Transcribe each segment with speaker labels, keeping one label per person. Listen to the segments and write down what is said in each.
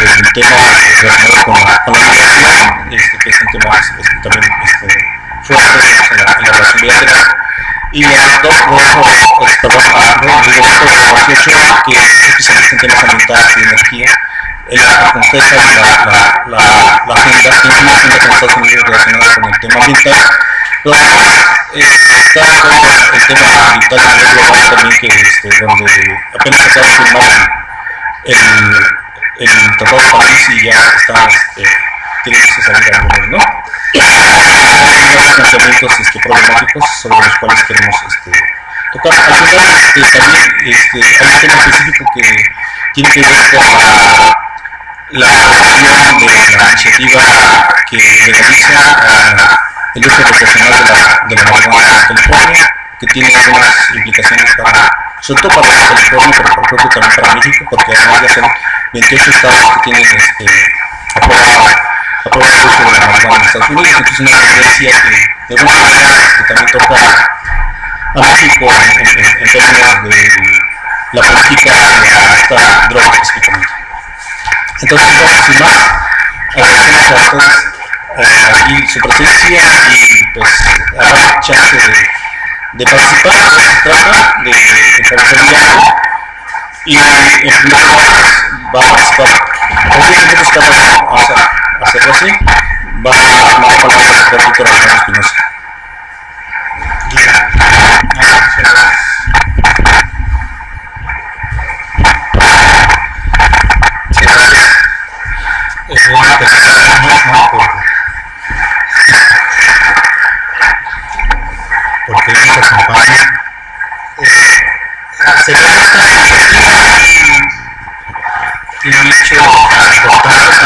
Speaker 1: del tema relacionado con la migración, que es un tema también fuerte en la relación bilateral. Y el doctor García Ochoa, que es especialista en temas ambientales y de energía, ella aconseja la agenda, tiene una agenda con Estados Unidos relacionada con el tema ambiental, pero además está todo el tema ambiental a nivel global también, donde apenas acaba de firmar el Tratado de París y ya está tiene que salir algunos, ¿no? Hay unos planteamientos problemáticos sobre los cuales queremos tocar. Al final también hay un tema específico que tiene que ver con la aprobación de la iniciativa que legaliza el uso recreacional de la marihuana en California, que tiene algunas implicaciones sobre todo para California, pero por supuesto también para México, porque además ya son 28 estados que tienen aprobado el uso de la marihuana en Estados Unidos. Entonces es una tendencia que de alguna manera también toca a México en términos de la política hacia esta droga específicamente. Entonces, bueno, sin más, agradecemos a todos aquí su presencia y pues habrá chance de participar. De eso se trata, de establecer un diálogo. Y en primer lugar pues, va a participar con 10 minutos cada uno, vamos a hacerlo así. Va a tomar la palabra el doctor Víctor Alejandro Espinosa.
Speaker 2: Es bueno que nos porque nos acompaña. Sería esta iniciativa tiene un hecho importante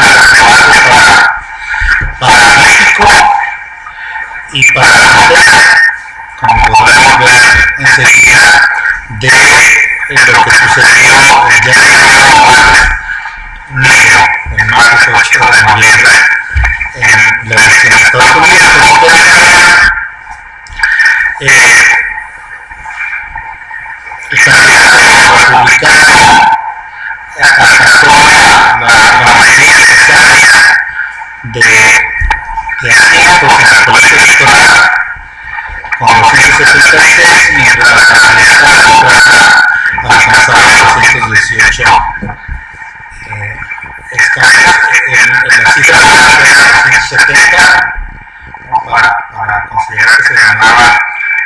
Speaker 2: para México y para ustedes, como podremos ver enseguida, de lo que sucedió el día negro, el martes 8 de noviembre, en la elección de Estados Unidos. Como ustedes saben, el candidato republicano alcanzó la mayoría necesaria de asientos en el colegio electoral con 266, mientras la candidata demócrata alcanzaba 218 escaños. La cifra era 270, ¿no? para considerar que se ganaba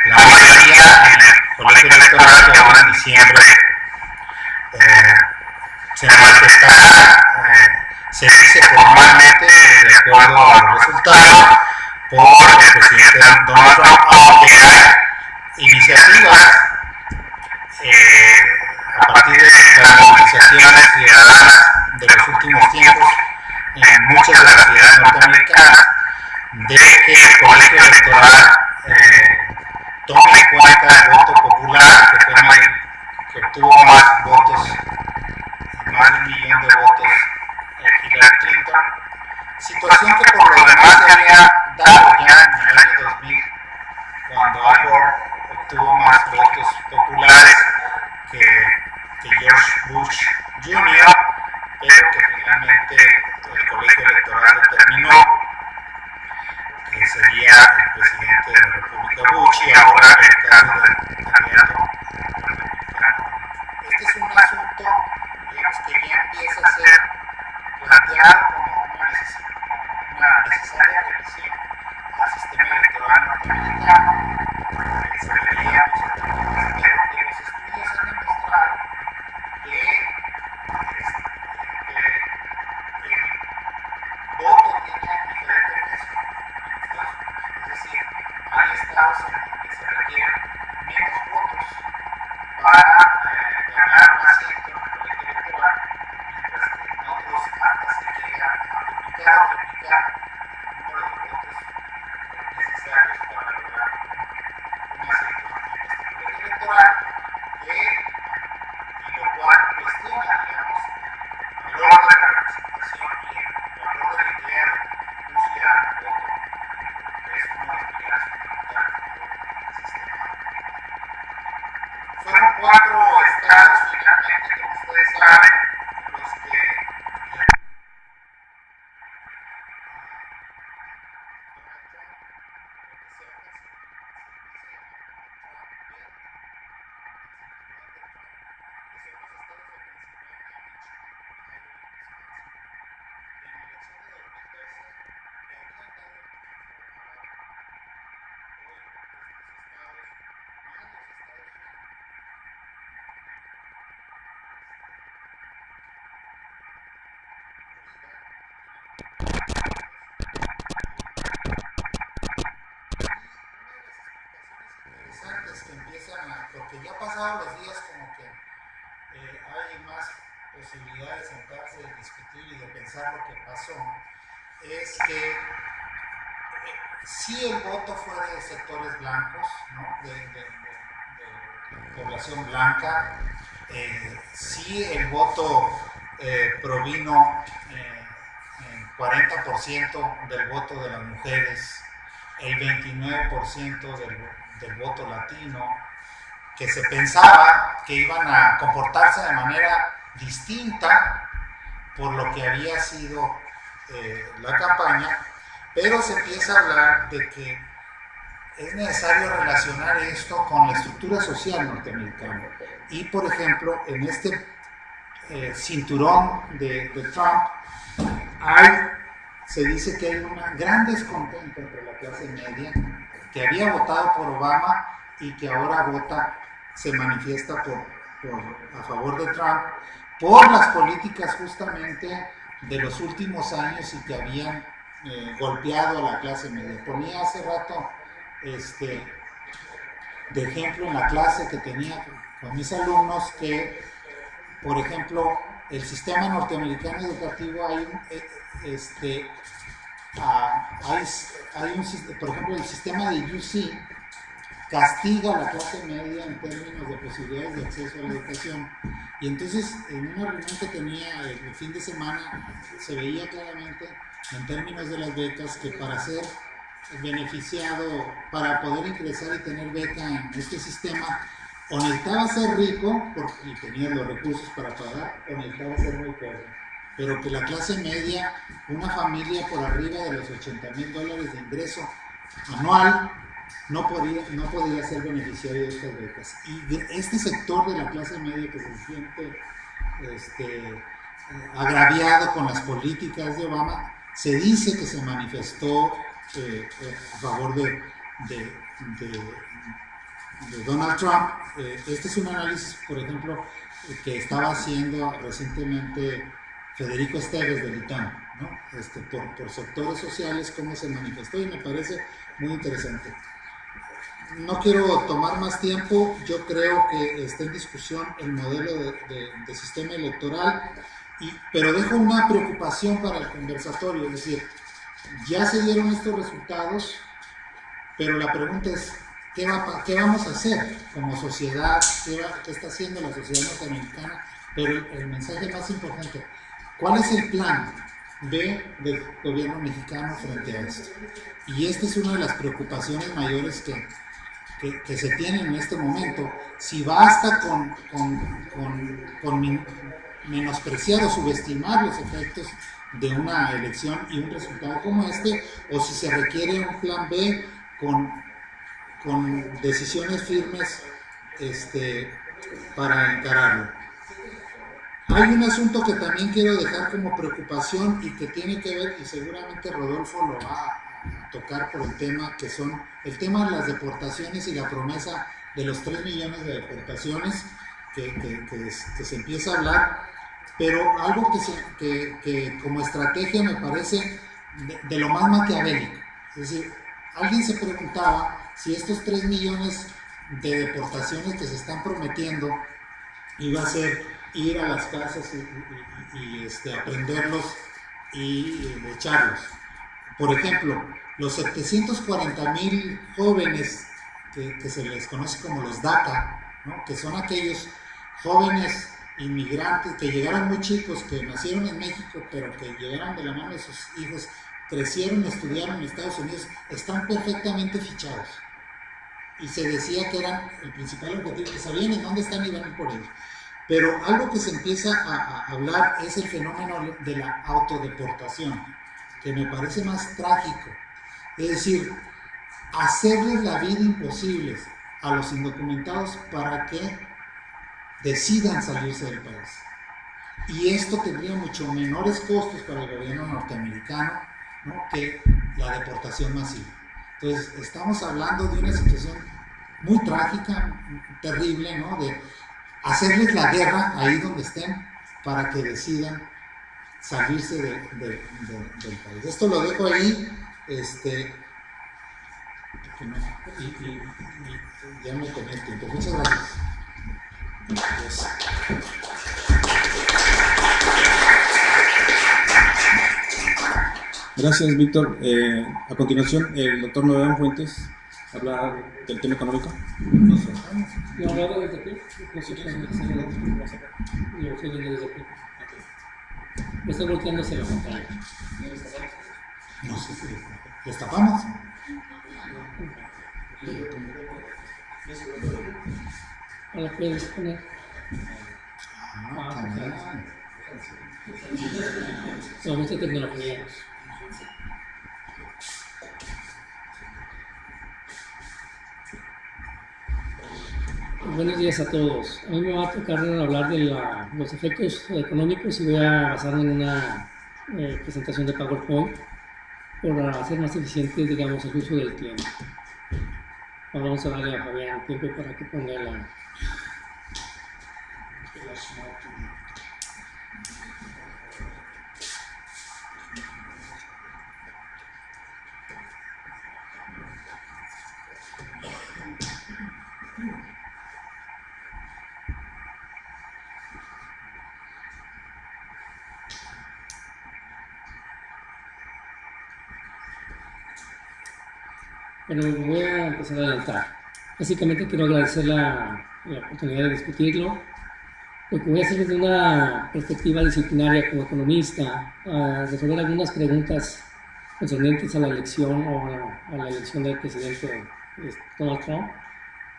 Speaker 2: la mayoría en el colegio electoral, que ahora en diciembre se manifestará, se dice formalmente, de acuerdo a los resultados, por el presidente Donald Trump, aunque hay iniciativas a partir de las movilizaciones ciudadanas de los últimos tiempos en muchas de las ciudades norteamericanas, de que el colegio electoral tome en cuenta el voto popular, que obtuvo más votos, más de 1 millón de votos Hillary Clinton, situación que por lo demás se había dado ya en el año 2000, cuando Al Gore obtuvo más votos populares que George Bush Jr., pero que finalmente el colegio electoral determinó que sería el presidente de la República Bush y ahora el caso del candidato republicano. Este es un asunto, digamos, que ya empieza a ser planteado como una necesaria revisión al sistema electoral norteamericano. Se debería, pero que los estudios han demostrado que el voto tiene diferente peso. Es decir, hay estados en los que se requieren menos votos para ganar un asiento en el colegio electoral, mientras que posibilidad de sentarse y discutir y de pensar lo que pasó, es que sí el voto fue de sectores blancos, ¿no? de población blanca, sí el voto provino en 40% del voto de las mujeres, el 29% del voto latino, que se pensaba que iban a comportarse de manera distinta por lo que había sido la campaña, pero se empieza a hablar de que es necesario relacionar esto con la estructura social norteamericana. Y, por ejemplo, en este cinturón de Trump, se dice que hay un gran descontento entre la clase media, que había votado por Obama y que ahora se manifiesta a favor de Trump, por las políticas justamente de los últimos años y que habían golpeado a la clase media. Ponía hace rato de ejemplo en la clase que tenía con mis alumnos que, por ejemplo, el sistema norteamericano educativo por ejemplo, el sistema de UC castiga a la clase media en términos de posibilidades de acceso a la educación. Y entonces, en una reunión que tenía el fin de semana, se veía claramente, en términos de las becas, que para ser beneficiado, para poder ingresar y tener beca en este sistema, o necesitaba ser rico y tenía los recursos para pagar, o necesitaba ser muy pobre. Pero que la clase media, una familia por arriba de los $80,000 de ingreso anual, no podía ser beneficiario de estas becas. Y este sector de la clase media que se siente agraviado con las políticas de Obama, se dice que se manifestó a favor de Donald Trump. Este es un análisis, por ejemplo, que estaba haciendo recientemente Federico Esteves del ITAM, ¿no? Por sectores sociales, cómo se manifestó, y me parece muy interesante. No quiero tomar más tiempo. Yo creo que está en discusión el modelo de sistema electoral, pero dejo una preocupación para el conversatorio. Es decir, ya se dieron estos resultados, pero la pregunta es, ¿qué vamos a hacer como sociedad? ¿Qué está haciendo la sociedad norteamericana? Pero el mensaje más importante, ¿cuál es el plan B del gobierno mexicano frente a esto? Y esta es una de las preocupaciones mayores que se tienen en este momento. Si basta con menospreciar o subestimar los efectos de una elección y un resultado como este, o si se requiere un plan B con decisiones firmes para encararlo. Hay un asunto que también quiero dejar como preocupación y que tiene que ver, y seguramente Rodolfo lo va a tocar por el tema, que son el tema de las deportaciones y la promesa de los 3 millones de deportaciones que se empieza a hablar, pero algo que como estrategia me parece de lo más maquiavélico. Es decir, alguien se preguntaba si estos 3 millones de deportaciones que se están prometiendo iba a ser ir a las casas y aprenderlos y echarlos. Por ejemplo, los 740,000 jóvenes que se les conoce como los DACA, ¿no? Que son aquellos jóvenes inmigrantes que llegaron muy chicos, que nacieron en México, pero que llegaron de la mano de sus hijos, crecieron, estudiaron en Estados Unidos, están perfectamente fichados. Y se decía que eran el principal objetivo, que sabían en dónde están y van por ellos. Pero algo que se empieza a hablar es el fenómeno de la autodeportación, que me parece más trágico. Es decir, hacerles la vida imposible a los indocumentados para que decidan salirse del país. Y esto tendría mucho menores costos para el gobierno norteamericano, ¿no?, que la deportación masiva. Entonces, estamos hablando de una situación muy trágica, terrible, ¿no?, de hacerles la guerra ahí donde estén para que decidan salirse del país. Esto lo dejo ahí, y ya me tomé el tiempo. Muchas gracias. Yes.
Speaker 1: Gracias, Víctor. A continuación, el doctor Novedad Fuentes habla del tema económico. No sé.
Speaker 3: Yo hablo desde aquí. Yo soy desde aquí. Me está volteándose la pantalla.
Speaker 2: No sé si destapamos.
Speaker 3: Ahora puedes poner.
Speaker 2: También.
Speaker 3: No, mucha tecnología. Buenos días a todos. A mí me va a tocar hablar de los efectos económicos y voy a basarme en una presentación de PowerPoint para hacer más eficiente, digamos, el uso del tiempo. Ahora vamos a darle a Fabián tiempo para que ponga la... Bueno, voy a empezar a adelantar. Básicamente quiero agradecer la oportunidad de discutirlo. Lo que voy a hacer es de una perspectiva disciplinaria como economista, a resolver algunas preguntas concernientes a la elección o a la elección del presidente Donald Trump,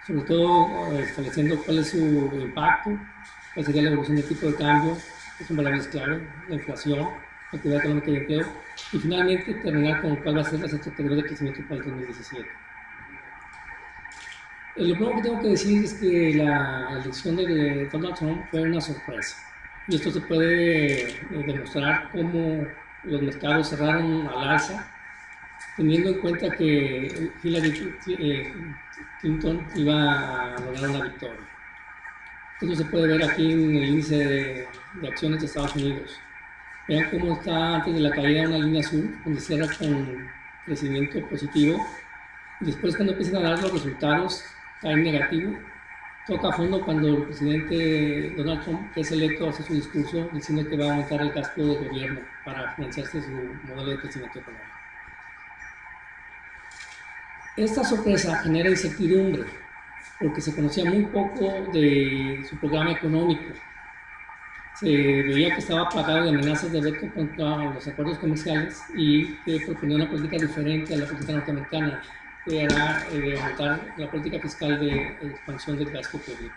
Speaker 3: sobre todo estableciendo cuál es su impacto, cuál sería la evolución del tipo de cambio, que son variables clave, la inflación, la actividad económica y empleo, y finalmente terminar con cuál va a ser las expectativas de crecimiento para el 2017. Lo primero que tengo que decir es que la elección de Donald Trump fue una sorpresa. Y esto se puede demostrar cómo los mercados cerraron al alza, teniendo en cuenta que Hillary Clinton iba a lograr una victoria. Esto se puede ver aquí en el índice de acciones de Estados Unidos. Vean cómo está antes de la caída una línea azul, donde cierra con crecimiento positivo. Y después, cuando empiezan a dar los resultados, cae en negativo. Toca a fondo cuando el presidente Donald Trump, que es electo, hace su discurso diciendo que va a aumentar el gasto de gobierno para financiarse su modelo de crecimiento económico. Esta sorpresa genera incertidumbre, porque se conocía muy poco de su programa económico. Se veía que estaba plagado de amenazas de veto contra los acuerdos comerciales y que proponía una política diferente a la política norteamericana, que era aumentar la política fiscal de expansión del gasto público.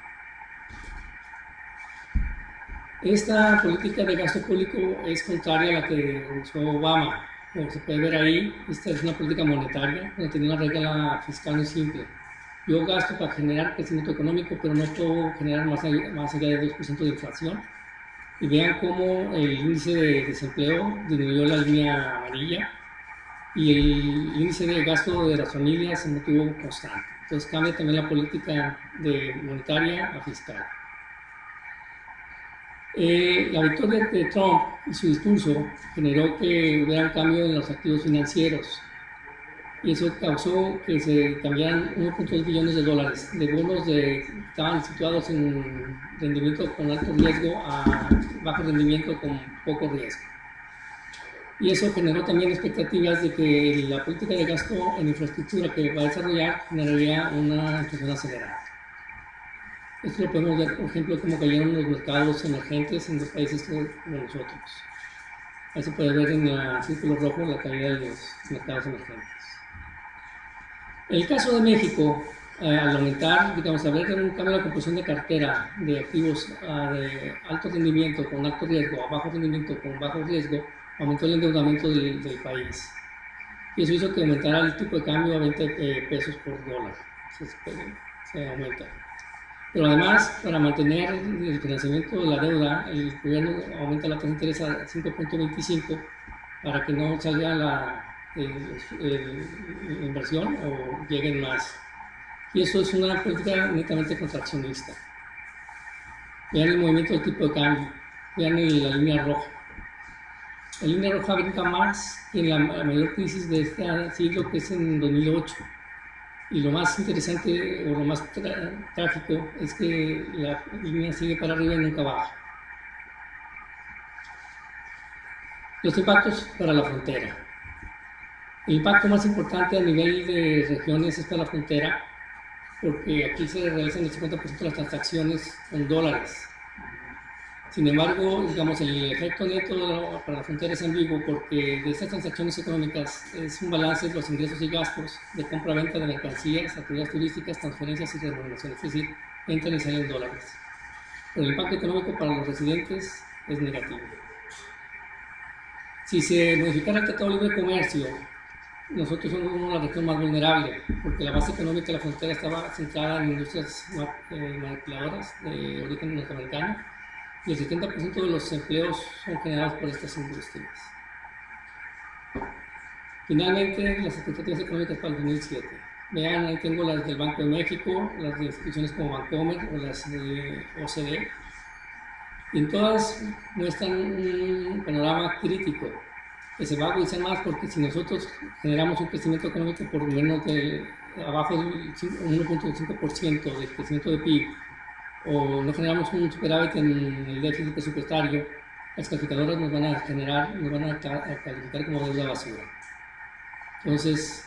Speaker 3: Esta política de gasto público es contraria a la que usó Obama. Como se puede ver ahí, esta es una política monetaria, donde tiene una regla fiscal muy simple. Yo gasto para generar crecimiento económico, pero no puedo generar más allá de 2% de inflación. Y vean cómo el índice de desempleo disminuyó la línea amarilla y el índice de gasto de las familias se mantuvo constante. Entonces cambia también la política monetaria a fiscal. La victoria de Trump y su discurso generó que hubiera un cambio en los activos financieros y eso causó que se cambiaran 1.2 billones de dólares de bonos que estaban situados en rendimiento con alto riesgo a bajo rendimiento con poco riesgo. Y eso generó también expectativas de que la política de gasto en infraestructura que va a desarrollar generaría una inflación acelerada. Esto lo podemos ver, por ejemplo, cómo cayeron los mercados emergentes en los países como nosotros. Ahí se puede ver en el círculo rojo la caída de los mercados emergentes. En el caso de México, al aumentar, digamos, al haber un cambio de la composición de cartera de activos de alto rendimiento con alto riesgo a bajo rendimiento con bajo riesgo, aumentó el endeudamiento del país. Y eso hizo que aumentara el tipo de cambio a 20 pesos por dólar. Se aumenta. Pero además, para mantener el financiamiento de la deuda, el gobierno aumenta la tasa de interés a 5.25 para que no salga la inversión o lleguen más. Y eso es una política netamente contraccionista. Vean el movimiento del tipo de cambio, vean la línea roja. La línea roja brinca más que en la mayor crisis de este siglo, que es en 2008. Y lo más interesante o lo más trágico es que la línea sigue para arriba y nunca baja. Los impactos para la frontera. El impacto más importante a nivel de regiones está la frontera, porque aquí se realizan el 50% de las transacciones con dólares. Sin embargo, digamos, el efecto neto para la frontera es ambiguo porque de estas transacciones económicas es un balance de los ingresos y gastos de compra-venta de mercancías, actividades turísticas, transferencias y remuneraciones, es decir, entran y salen dólares. Pero el impacto económico para los residentes es negativo. Si se modificara el Tratado de Libre Comercio, nosotros somos la región más vulnerable, porque la base económica de la frontera estaba centrada en industrias manipuladoras de origen norteamericano, y el 70% de los empleos son generados por estas industrias. Finalmente, las expectativas económicas para el 2007. Vean, ahí tengo las del Banco de México, las de instituciones como Bancomer o las de OCDE. Y en todas muestran un panorama crítico que se va a agudizar más porque si nosotros generamos un crecimiento económico por menos de abajo del 1.5% de crecimiento de PIB, o no generamos un superávit en el déficit presupuestario, las calificadoras nos van a calificar como deuda basura. Entonces,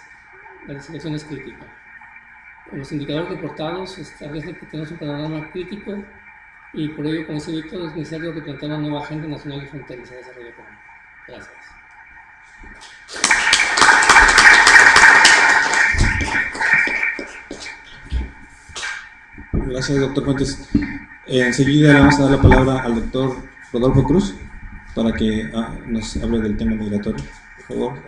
Speaker 3: la situación es crítica. Los indicadores reportados establecen que tenemos un panorama crítico y por ello, como dice Víctor, es necesario replantear una nueva agenda nacional y fronteriza de desarrollo económico. Gracias.
Speaker 4: Gracias, doctor Fuentes. Enseguida le vamos a dar la palabra al doctor Rodolfo Cruz para que nos hable del tema migratorio. Por favor.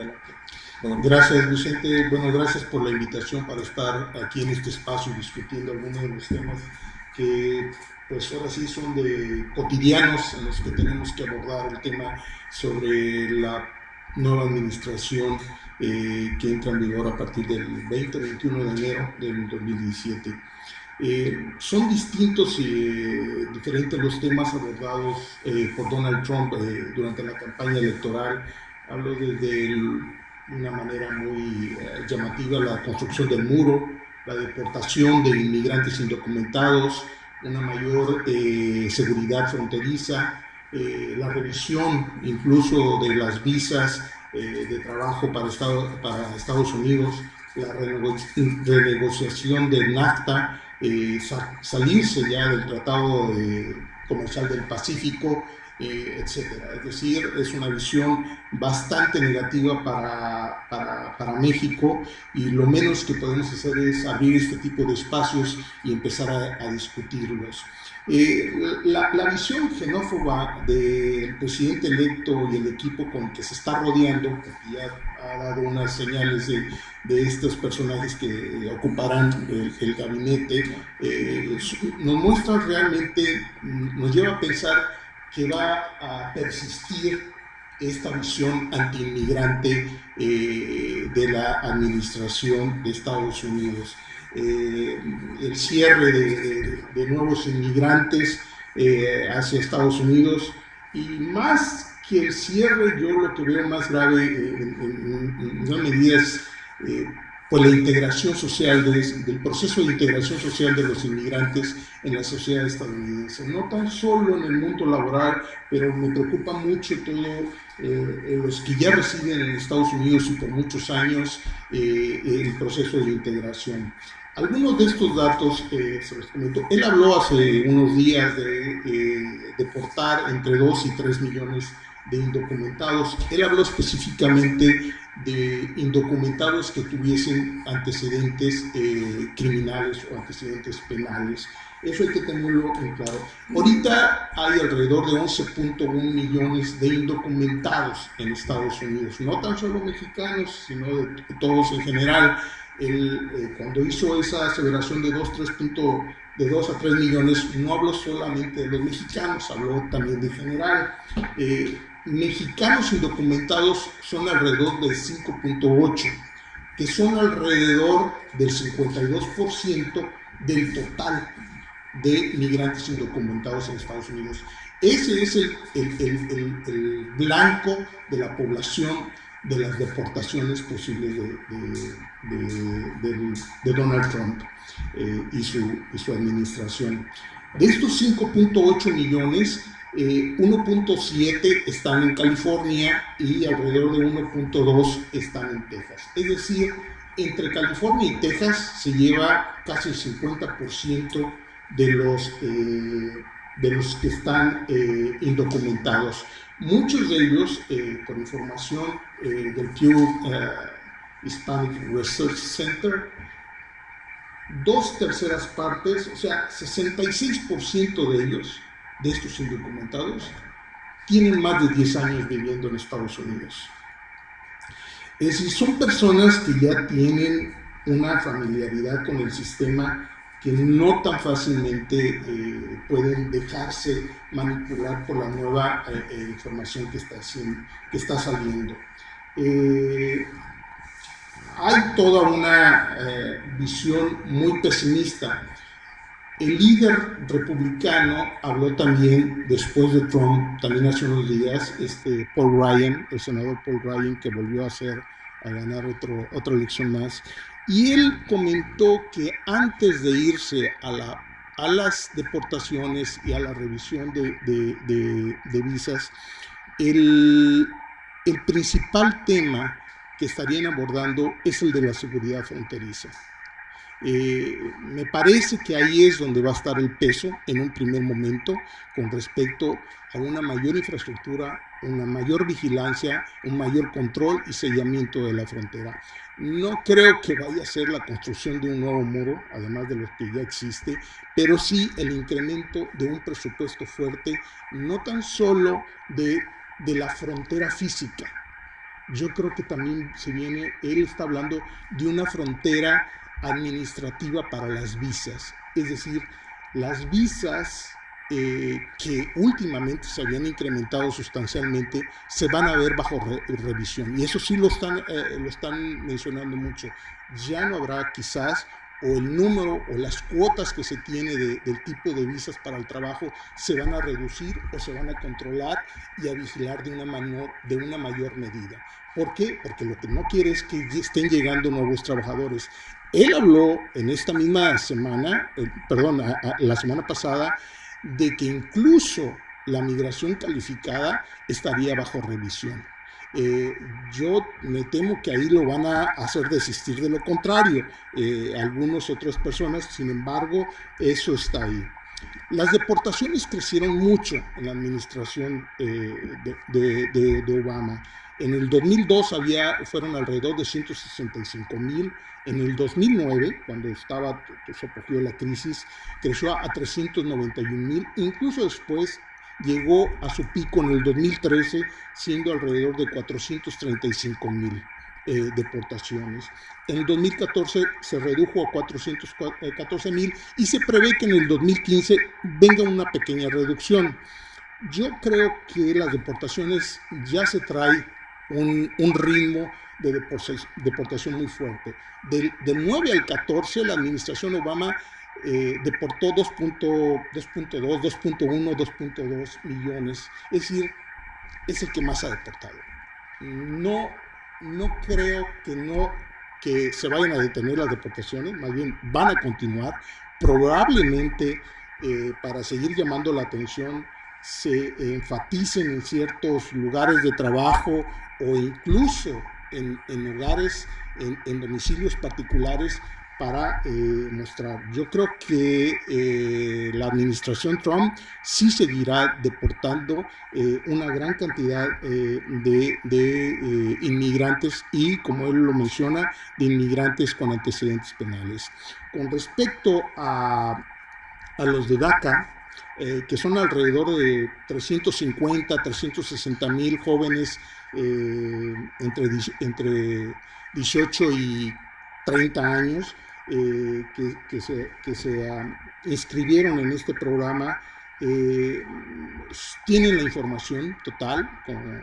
Speaker 5: Gracias, Vicente. Bueno, gracias por la invitación para estar aquí en este espacio discutiendo algunos de los temas que pues ahora sí son de cotidianos en los que tenemos que abordar el tema sobre la nueva administración que entra en vigor a partir del 20-21 de enero del 2017. Son distintos y diferentes los temas abordados por Donald Trump durante la campaña electoral. Hablo desde una manera muy llamativa la construcción del muro, la deportación de inmigrantes indocumentados, una mayor seguridad fronteriza, la revisión incluso de las visas de trabajo para Estados Unidos, la renegociación del NAFTA, salirse ya del Tratado Comercial del Pacífico, etcétera. Es decir, es una visión bastante negativa para México y lo menos que podemos hacer es abrir este tipo de espacios y empezar a discutirlos. La visión xenófoba del presidente electo y el equipo con que se está rodeando, porque ya ha dado unas señales de estos personajes que ocuparán el gabinete, nos muestra realmente, nos lleva a pensar que va a persistir esta visión antiinmigrante de la administración de Estados Unidos. El cierre de nuevos inmigrantes hacia Estados Unidos y más que el cierre, yo lo que veo más grave en una medida es pues la integración social, del proceso de integración social de los inmigrantes en la sociedad estadounidense. No tan solo en el mundo laboral, pero me preocupa mucho todo los que ya residen en Estados Unidos y por muchos años el proceso de integración. Algunos de estos datos se los comento. Él habló hace unos días de deportar entre 2 y 3 millones de indocumentados. Él habló específicamente de indocumentados que tuviesen antecedentes criminales o antecedentes penales. Eso hay que tenerlo en claro. Ahorita hay alrededor de 11.1 millones de indocumentados en Estados Unidos, no tan solo mexicanos, sino de todos en general. Cuando hizo esa aseveración de 2 a 3 millones, no habló solamente de los mexicanos, habló también de general. Mexicanos indocumentados son alrededor de 5.8, que son alrededor del 52% del total de migrantes indocumentados en Estados Unidos. Ese es el blanco de la población de las deportaciones posibles de Donald Trump y su administración. De estos 5.8 millones, 1.7 están en California y alrededor de 1.2 están en Texas. Es decir, entre California y Texas se lleva casi el 50% de los que están indocumentados. Muchos de ellos, por información del Pew Hispanic Research Center, 2/3 partes, o sea, 66% de ellos, de estos indocumentados, tienen más de 10 años viviendo en Estados Unidos. Es decir, son personas que ya tienen una familiaridad con el sistema, que no tan fácilmente pueden dejarse manipular por la nueva información que está saliendo. Hay toda una visión muy pesimista. El líder republicano habló también después de Trump, también hace unos días, Paul Ryan, el senador Paul Ryan, que volvió a ganar otra elección más, y él comentó que antes de irse a las deportaciones y a la revisión de visas, el principal tema que estarían abordando es el de la seguridad fronteriza. Me parece que ahí es donde va a estar el peso en un primer momento con respecto a una mayor infraestructura, una mayor vigilancia, un mayor control y sellamiento de la frontera. No creo que vaya a ser la construcción de un nuevo muro, además de lo que ya existe, pero sí el incremento de un presupuesto fuerte, no tan solo de la frontera física. Yo creo que también él está hablando de una frontera administrativa para las visas, es decir, las visas que últimamente se habían incrementado sustancialmente se van a ver bajo revisión, y eso sí lo están mencionando mucho. Ya no habrá quizás, o el número o las cuotas que se tiene del tipo de visas para el trabajo se van a reducir o se van a controlar y a vigilar de una mayor medida. ¿Por qué? Porque lo que no quiere es que estén llegando nuevos trabajadores. Él habló en esta misma semana, la semana pasada, de que incluso la migración calificada estaría bajo revisión. Yo me temo que ahí lo van a hacer desistir de lo contrario, algunas otras personas. Sin embargo, eso está ahí. Las deportaciones crecieron mucho en la administración de Obama. En el 2002 fueron alrededor de 165,000. En el 2009, cuando se apogió la crisis, creció a 391,000. Incluso después llegó a su pico en el 2013, siendo alrededor de 435,000 deportaciones. En el 2014 se redujo a 414,000 y se prevé que en el 2015 venga una pequeña reducción. Yo creo que las deportaciones ya se trae un ritmo de deportación muy fuerte. Del 9 al 14, la administración Obama deportó 2.2 millones. Es decir, es el que más ha deportado. No creo que se vayan a detener las deportaciones, más bien van a continuar. Probablemente para seguir llamando la atención se enfaticen en ciertos lugares de trabajo o incluso en lugares, en domicilios particulares para mostrar. Yo creo que la administración Trump sí seguirá deportando una gran cantidad de inmigrantes y, como él lo menciona, de inmigrantes con antecedentes penales. Con respecto a los de DACA, que son alrededor de 360,000 jóvenes entre 18 y 30 años que se inscribieron en este programa. Tienen la información total,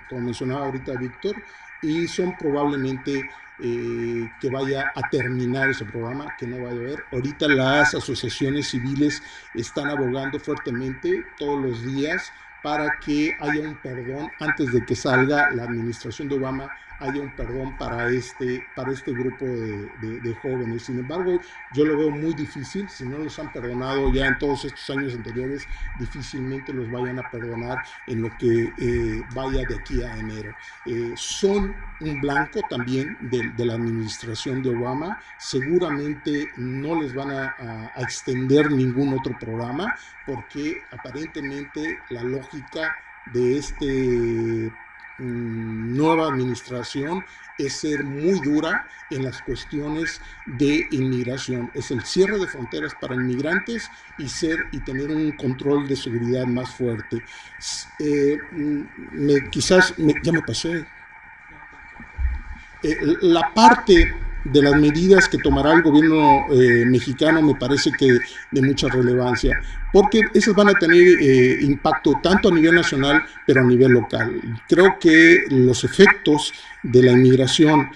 Speaker 5: como mencionaba ahorita Víctor, y son probablemente que vaya a terminar ese programa, que no vaya a haber. Ahorita las asociaciones civiles están abogando fuertemente todos los días para que haya un perdón antes de que salga la administración de Obama, haya un perdón para este grupo de jóvenes. Sin embargo, yo lo veo muy difícil. Si no los han perdonado ya en todos estos años anteriores, difícilmente los vayan a perdonar en lo que vaya de aquí a enero. Son un blanco también de la administración de Obama. Seguramente no les van a extender ningún otro programa, porque aparentemente la lógica de nueva administración es ser muy dura en las cuestiones de inmigración. Es el cierre de fronteras para inmigrantes y tener un control de seguridad más fuerte. Ya me pasé. La parte de las medidas que tomará el gobierno mexicano me parece que de mucha relevancia, porque esas van a tener impacto tanto a nivel nacional, pero a nivel local. Creo que los efectos de la inmigración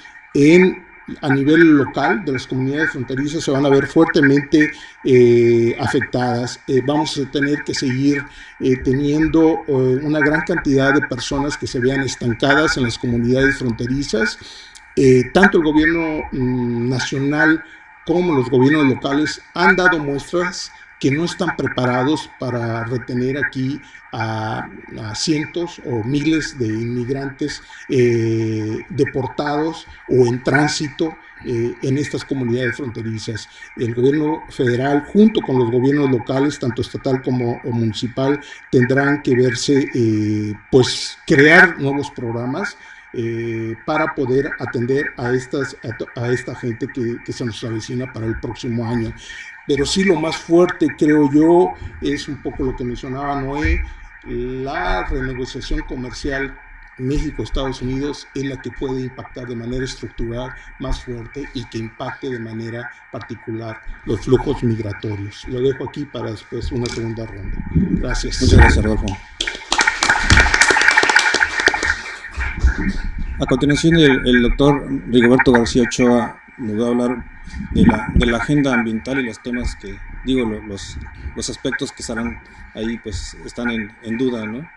Speaker 5: a nivel local de las comunidades fronterizas se van a ver fuertemente afectadas. Vamos a tener que seguir teniendo una gran cantidad de personas que se vean estancadas en las comunidades fronterizas. Tanto el gobierno nacional como los gobiernos locales han dado muestras que no están preparados para retener aquí a cientos o miles de inmigrantes deportados o en tránsito en estas comunidades fronterizas. El gobierno federal, junto con los gobiernos locales, tanto estatal como municipal, tendrán que verse, crear nuevos programas para poder atender a esta gente que se nos avecina para el próximo año. Pero sí, lo más fuerte, creo yo, es un poco lo que mencionaba Noé. La renegociación comercial México-Estados Unidos es la que puede impactar de manera estructural más fuerte y que impacte de manera particular los flujos migratorios. Lo dejo aquí para después una segunda ronda. Gracias.
Speaker 4: Muchas gracias, Rodolfo. A continuación, el doctor Rigoberto García Ochoa nos va a hablar de la agenda ambiental y los temas que, los aspectos que estarán ahí, pues están en duda, ¿no?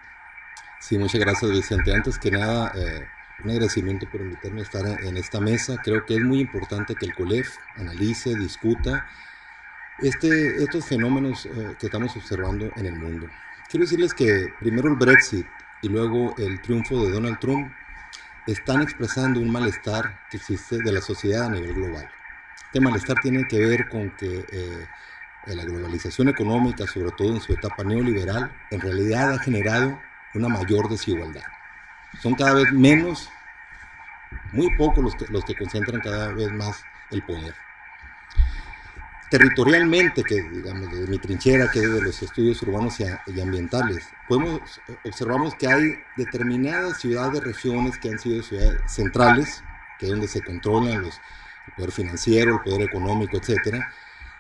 Speaker 6: Sí, muchas gracias, Vicente. Antes que nada, un agradecimiento por invitarme a estar en esta mesa. Creo que es muy importante que el COLEF analice, discuta estos fenómenos que estamos observando en el mundo. Quiero decirles que primero el Brexit y luego el triunfo de Donald Trump están expresando un malestar que existe de la sociedad a nivel global. Este malestar tiene que ver con que la globalización económica, sobre todo en su etapa neoliberal, en realidad ha generado una mayor desigualdad. Son cada vez menos, muy pocos los que concentran cada vez más el poder. Territorialmente, que digamos desde mi trinchera, que es de los estudios urbanos y ambientales, observamos que hay determinadas ciudades, regiones que han sido ciudades centrales, que es donde se controlan el poder financiero, el poder económico, etcétera,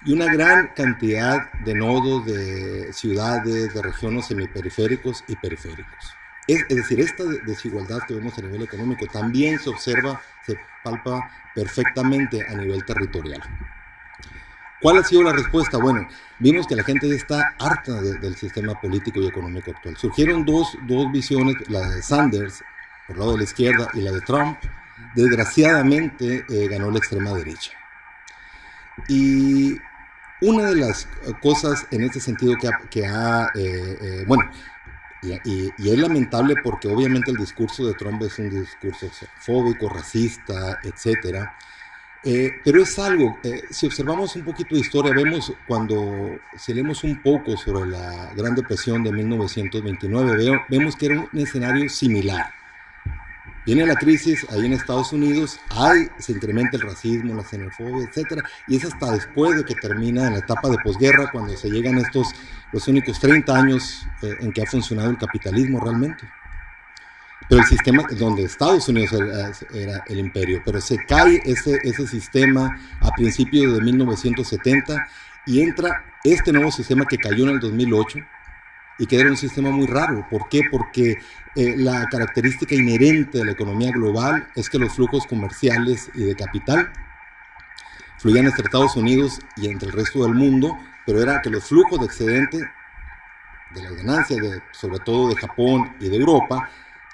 Speaker 6: y una gran cantidad de nodos de ciudades, de regiones semiperiféricos y periféricos. Es decir, esta desigualdad que vemos a nivel económico también se observa, se palpa perfectamente a nivel territorial. ¿Cuál ha sido la respuesta? Bueno, vimos que la gente ya está harta del sistema político y económico actual. Surgieron dos visiones, la de Sanders, por el lado de la izquierda, y la de Trump. Desgraciadamente ganó la extrema derecha. Y una de las cosas en este sentido y es lamentable porque obviamente el discurso de Trump es un discurso xenofóbico, racista, etcétera. Pero es algo, si observamos un poquito de historia, si leemos un poco sobre la Gran Depresión de 1929, vemos que era un escenario similar. Viene la crisis ahí en Estados Unidos, se incrementa el racismo, la xenofobia, etcétera, y es hasta después de que termina en la etapa de posguerra cuando se llegan los únicos 30 años en que ha funcionado el capitalismo realmente. Pero el sistema donde Estados Unidos era el imperio, pero se cae ese sistema a principios de 1970 y entra este nuevo sistema que cayó en el 2008 y que era un sistema muy raro. ¿Por qué? Porque la característica inherente de la economía global es que los flujos comerciales y de capital fluían entre Estados Unidos y entre el resto del mundo, pero era que los flujos de excedente las ganancias, sobre todo de Japón y de Europa,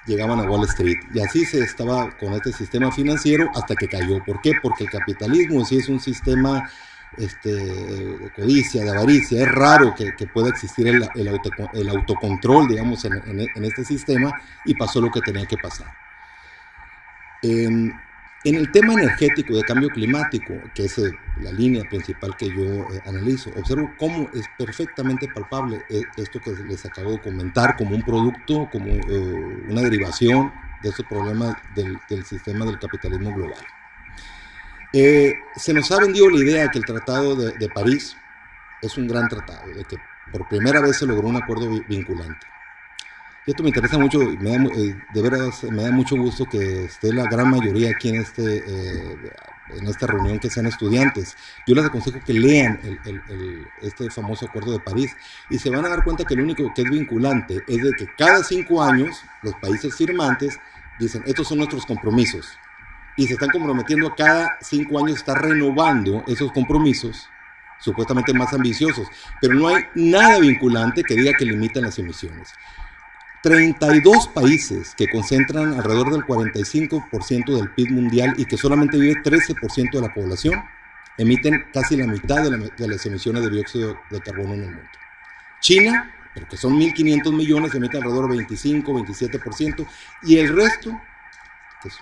Speaker 6: llegaban a Wall Street. Y así se estaba con este sistema financiero hasta que cayó. ¿Por qué? Porque el capitalismo sí es un sistema de codicia, de avaricia. Es raro que pueda existir el autocontrol, digamos, en este sistema, y pasó lo que tenía que pasar. En el tema energético de cambio climático, que es la línea principal que yo analizo, observo cómo es perfectamente palpable esto que les acabo de comentar, como un producto, como una derivación de estos problemas del sistema del capitalismo global. Se nos ha vendido la idea de que el Tratado de París es un gran tratado, de que por primera vez se logró un acuerdo vinculante. Y esto me interesa mucho, de verdad me da mucho gusto que esté la gran mayoría aquí en esta reunión, que sean estudiantes. Yo les aconsejo que lean este famoso Acuerdo de París y se van a dar cuenta que lo único que es vinculante es de que cada 5 años los países firmantes dicen, estos son nuestros compromisos, y se están comprometiendo a cada 5 años, está renovando esos compromisos supuestamente más ambiciosos, pero no hay nada vinculante que diga que limitan las emisiones. 32 países que concentran alrededor del 45% del PIB mundial y que solamente vive 13% de la población, emiten casi la mitad de las emisiones de dióxido de carbono en el mundo. China, porque son 1.500 millones, emite alrededor del 25-27%, y el resto, que es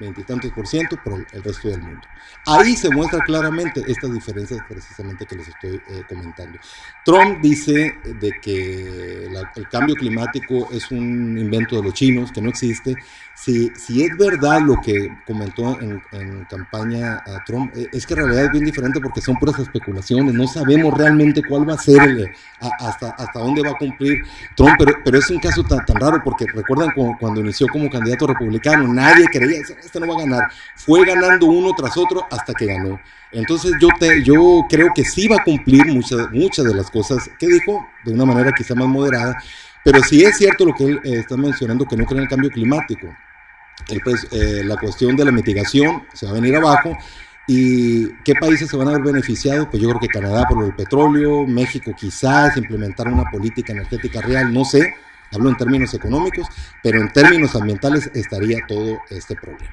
Speaker 6: 20 y tantos % por el resto del mundo. Ahí se muestra claramente estas diferencias precisamente que les estoy comentando. Trump dice de que el cambio climático es un invento de los chinos, que no existe. Si es verdad lo que comentó en campaña a Trump, es que en realidad es bien diferente porque son puras especulaciones, no sabemos realmente cuál va a ser, hasta dónde va a cumplir Trump, pero es un caso tan raro porque recuerdan cuando inició como candidato republicano, nadie creía, este no va a ganar, fue ganando uno tras otro hasta que ganó. Entonces yo creo que sí va a cumplir muchas de las cosas que dijo, de una manera quizá más moderada, pero sí es cierto lo que él está mencionando, que no cree en el cambio climático. La cuestión de la mitigación se va a venir abajo. ¿Y qué países se van a ver beneficiados? Pues yo creo que Canadá por el petróleo, México quizás implementar una política energética real, no sé, hablo en términos económicos, pero en términos ambientales estaría todo este problema.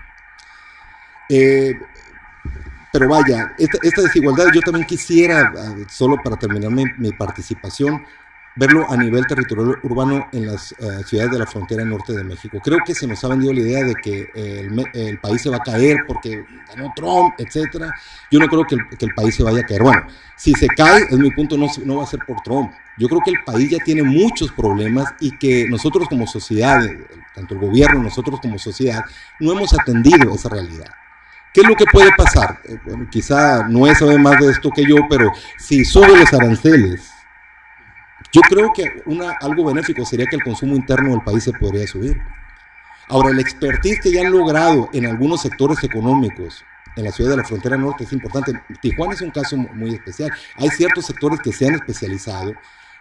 Speaker 6: Pero vaya, esta desigualdad yo también quisiera, solo para terminar mi participación, verlo a nivel territorial urbano en las ciudades de la frontera norte de México. Creo que se nos ha vendido la idea de que el país se va a caer porque ganó Trump, etc. Yo no creo que el país se vaya a caer. Bueno, si se cae, es mi punto, no va a ser por Trump. Yo creo que el país ya tiene muchos problemas y que nosotros como sociedad, tanto el gobierno, nosotros como sociedad, no hemos atendido esa realidad. ¿Qué es lo que puede pasar? Bueno, quizá no sabe más de esto que yo, pero si sube los aranceles, yo creo que algo benéfico sería que el consumo interno del país se podría subir. Ahora, el expertise que ya han logrado en algunos sectores económicos en la ciudad de la frontera norte es importante. Tijuana es un caso muy especial. Hay ciertos sectores que se han especializado,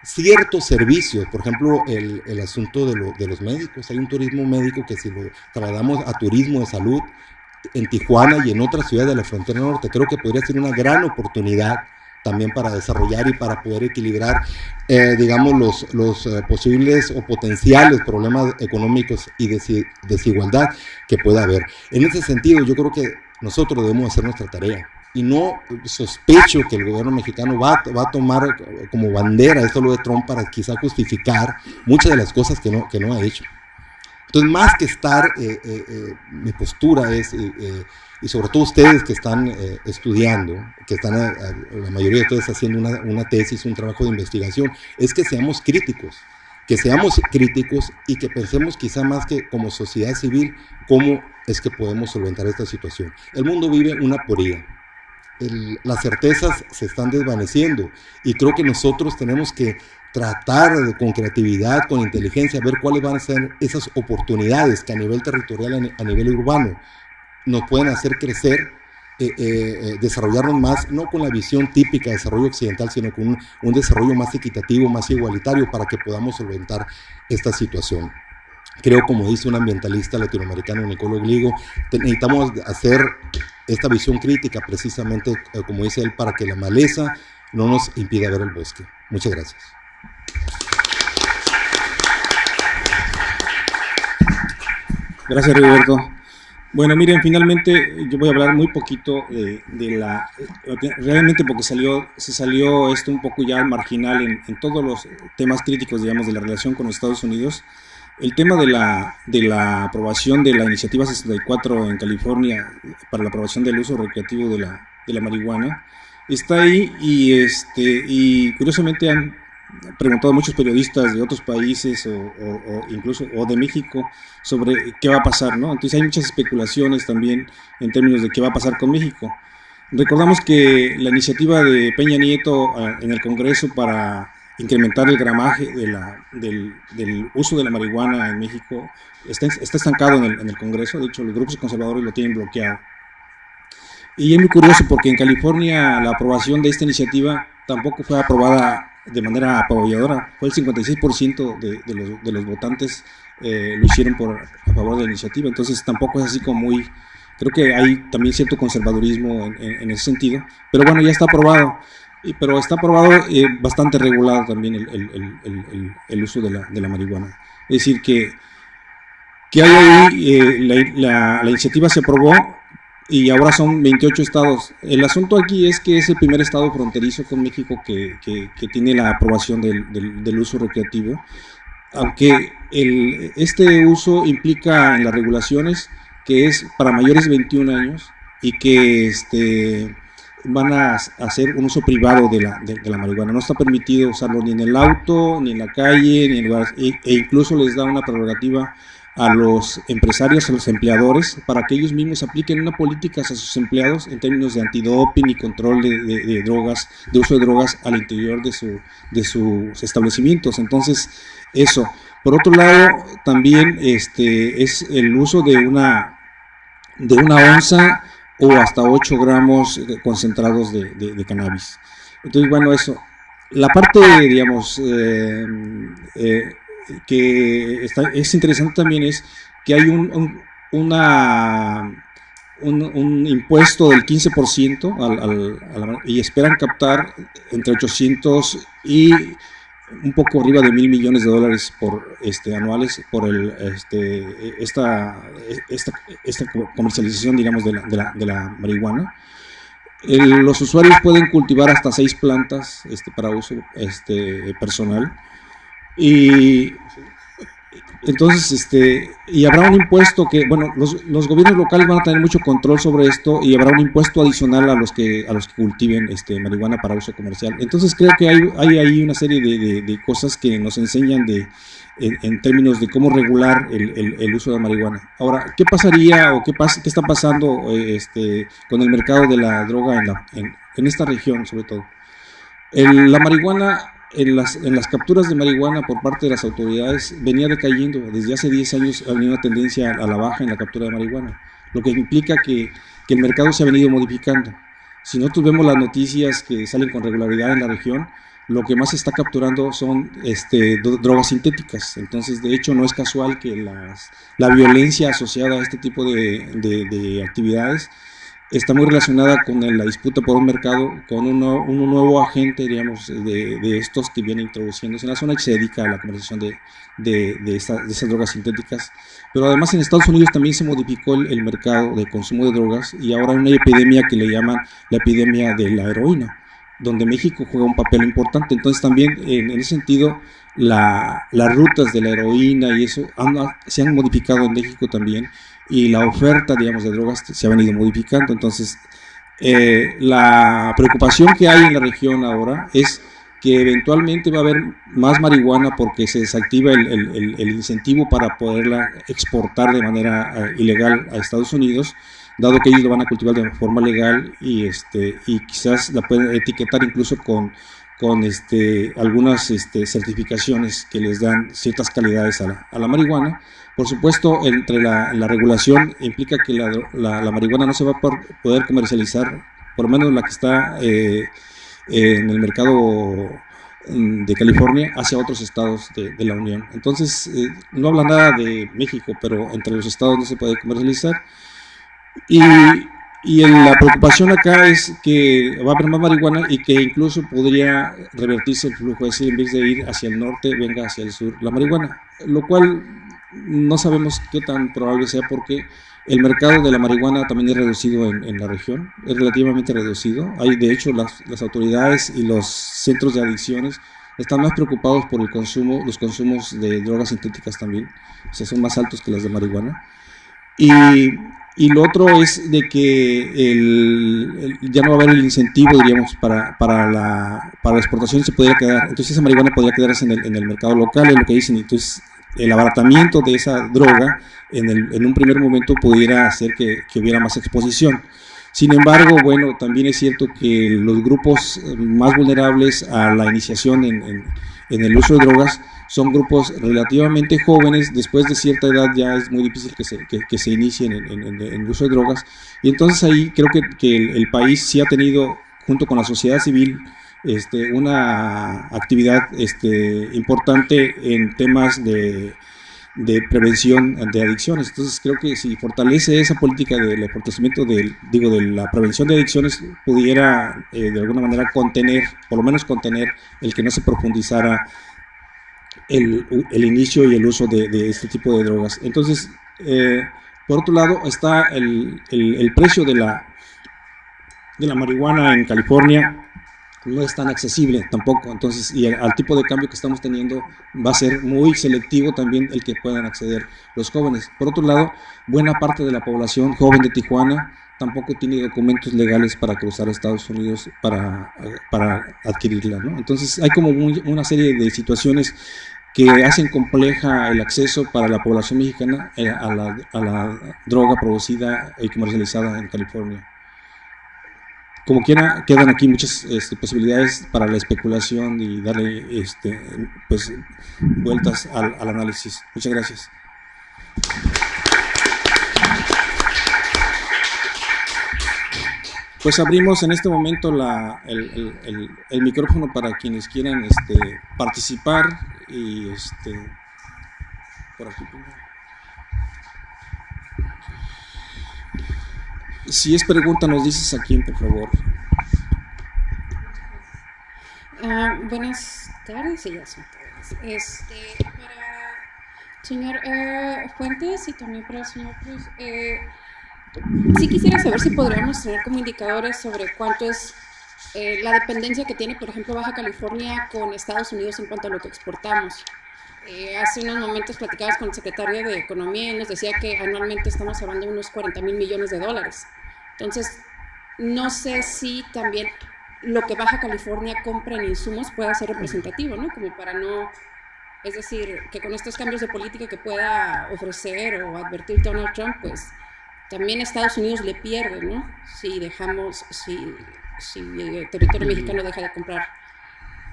Speaker 6: ciertos servicios, por ejemplo, el asunto de los médicos. Hay un turismo médico que si lo trasladamos a turismo de salud en Tijuana y en otras ciudades de la frontera norte, creo que podría ser una gran oportunidad también para desarrollar y para poder equilibrar, digamos, los posibles o potenciales problemas económicos y desigualdad que pueda haber. En ese sentido, yo creo que nosotros debemos hacer nuestra tarea. Y no sospecho que el gobierno mexicano va a tomar como bandera esto lo de Trump para quizá justificar muchas de las cosas que no ha hecho. Entonces, más que estar, mi postura es... y sobre todo ustedes que están estudiando, que están la mayoría de ustedes haciendo una tesis, un trabajo de investigación, es que seamos críticos y que pensemos quizá más que como sociedad civil, cómo es que podemos solventar esta situación. El mundo vive una aporía. Las certezas se están desvaneciendo y creo que nosotros tenemos que tratar con creatividad, con inteligencia, ver cuáles van a ser esas oportunidades que a nivel territorial, a nivel urbano, nos pueden hacer crecer, desarrollarnos más, no con la visión típica de desarrollo occidental, sino con un desarrollo más equitativo, más igualitario, para que podamos solventar esta situación. Creo, como dice un ambientalista latinoamericano, Nicolo Gligo, necesitamos hacer esta visión crítica precisamente, como dice él, para que la maleza no nos impida ver el bosque. Muchas gracias.
Speaker 4: Gracias, Roberto. Bueno, miren, finalmente yo voy a hablar muy poquito realmente porque se salió esto un poco ya marginal en todos los temas críticos, digamos, de la relación con los Estados Unidos. El tema de la aprobación de la iniciativa 64 en California para la aprobación del uso recreativo de la marihuana está ahí y curiosamente han preguntado a muchos periodistas de otros países o incluso de México sobre qué va a pasar, ¿no? Entonces hay muchas especulaciones también en términos de qué va a pasar con México. Recordamos que la iniciativa de Peña Nieto en el Congreso para incrementar el gramaje del uso de la marihuana en México está estancado en el Congreso. De hecho, los grupos conservadores lo tienen bloqueado. Y es muy curioso porque en California la aprobación de esta iniciativa tampoco fue aprobada de manera apoyadora. Fue el 56% de los votantes lo hicieron a favor de la iniciativa. Entonces tampoco es así como muy... Creo que hay también cierto conservadurismo en ese sentido. Pero bueno, ya está aprobado. Pero está aprobado bastante regulado también el uso de la marihuana. Es decir, que hay ahí, la iniciativa se aprobó y ahora son 28 estados. El asunto aquí es que es el primer estado fronterizo con México que tiene la aprobación del uso recreativo, aunque este uso implica en las regulaciones que es para mayores de 21 años y que van a hacer un uso privado de la marihuana. No está permitido usarlo ni en el auto, ni en la calle, ni en lugares, e incluso les da una prerrogativa a los empresarios, a los empleadores, para que ellos mismos apliquen una política a sus empleados en términos de antidoping y control de drogas, de uso de drogas al interior de sus establecimientos. Entonces, eso. Por otro lado, también es el uso de una onza o hasta 8 gramos concentrados de cannabis. Entonces, bueno, eso. La parte, digamos, que es interesante también es que hay un impuesto del 15% y esperan captar entre 800 y un poco arriba de $1,000 millones anuales por esta comercialización, digamos, de la marihuana. Los usuarios pueden cultivar hasta 6 plantas para uso personal. Y entonces, y habrá un impuesto que, bueno, los gobiernos locales van a tener mucho control sobre esto y habrá un impuesto adicional a los que cultiven marihuana para uso comercial. Entonces creo que hay ahí una serie de cosas que nos enseñan en términos de cómo regular el uso de la marihuana. Ahora, ¿qué pasaría o qué está pasando con el mercado de la droga en esta región, sobre todo? La marihuana, en las capturas de marihuana por parte de las autoridades venía decayendo. Desde hace 10 años había una tendencia a la baja en la captura de marihuana, lo que implica que el mercado se ha venido modificando. Si nosotros vemos las noticias que salen con regularidad en la región, lo que más se está capturando son drogas sintéticas. Entonces, de hecho, no es casual que la violencia asociada a este tipo de actividades está muy relacionada con la disputa por un mercado, con un nuevo agente, digamos, de estos que viene introduciéndose en la zona y que se dedica a la comercialización de esas drogas sintéticas. Pero además en Estados Unidos también se modificó el mercado de consumo de drogas y ahora hay una epidemia que le llaman la epidemia de la heroína, donde México juega un papel importante. Entonces también en ese sentido las rutas de la heroína y eso se han modificado en México también, y la oferta, digamos, de drogas se ha venido modificando. Entonces la preocupación que hay en la región ahora es que eventualmente va a haber más marihuana porque se desactiva el incentivo para poderla exportar de manera ilegal a Estados Unidos, dado que ellos lo van a cultivar de forma legal y quizás la pueden etiquetar incluso con algunas certificaciones que les dan ciertas calidades a la marihuana. Por supuesto, entre la regulación implica que la marihuana no se va a poder comercializar, por lo menos la que está en el mercado de California, hacia otros estados de la Unión. Entonces, no habla nada de México, pero entre los estados no se puede comercializar. Y la preocupación acá es que va a haber más marihuana y que incluso podría revertirse el flujo, es decir, en vez de ir hacia el norte, venga hacia el sur la marihuana, lo cual no sabemos qué tan probable sea porque el mercado de la marihuana también es reducido en la región, es relativamente reducido. Hay, de hecho, las autoridades y los centros de adicciones están más preocupados por el consumo, los consumos de drogas sintéticas también, o sea, son más altos que las de marihuana. Y lo otro es de que ya no va a haber el incentivo, diríamos, para la exportación, se podría quedar. Entonces esa marihuana podría quedarse en el mercado local, es lo que dicen. Entonces el abaratamiento de esa droga en un primer momento pudiera hacer que hubiera más exposición. Sin embargo, bueno, también es cierto que los grupos más vulnerables a la iniciación en el uso de drogas son grupos relativamente jóvenes. Después de cierta edad ya es muy difícil que se inicien en el uso de drogas, y entonces ahí creo que el país sí ha tenido, junto con la sociedad civil, una actividad importante en temas de prevención de adicciones. Entonces creo que si fortalece esa política del fortalecimiento de la prevención de adicciones, pudiera de alguna manera contener, por lo menos contener, el que no se profundizara el inicio y el uso de este tipo de drogas. Entonces, por otro lado, está el precio de la marihuana en California. No es tan accesible tampoco, entonces, y al tipo de cambio que estamos teniendo va a ser muy selectivo también el que puedan acceder los jóvenes. Por otro lado, buena parte de la población joven de Tijuana tampoco tiene documentos legales para cruzar a Estados Unidos para adquirirla, ¿no? Entonces hay como una serie de situaciones que hacen compleja el acceso para la población mexicana a la droga producida y comercializada en California. Como quiera, quedan aquí muchas posibilidades para la especulación y darle pues, vueltas al análisis. Muchas gracias. Pues abrimos en este momento el micrófono para quienes quieran participar y por aquí. Si es pregunta, nos dices a quién, por favor.
Speaker 7: Buenas tardes, ya son tardes. Para el señor Fuentes y también para el señor Cruz, sí quisiera saber si podríamos tener como indicadores sobre cuánto es la dependencia que tiene, por ejemplo, Baja California con Estados Unidos en cuanto a lo que exportamos. Hace unos momentos platicabas con el secretario de Economía y nos decía que anualmente estamos hablando de unos 40,000 millones de dólares. Entonces, no sé si también lo que Baja California compra en insumos pueda ser representativo, ¿no? Como para no, es decir, que con estos cambios de política que pueda ofrecer o advertir Donald Trump, pues también Estados Unidos le pierde, ¿no? Si el territorio mexicano deja de comprar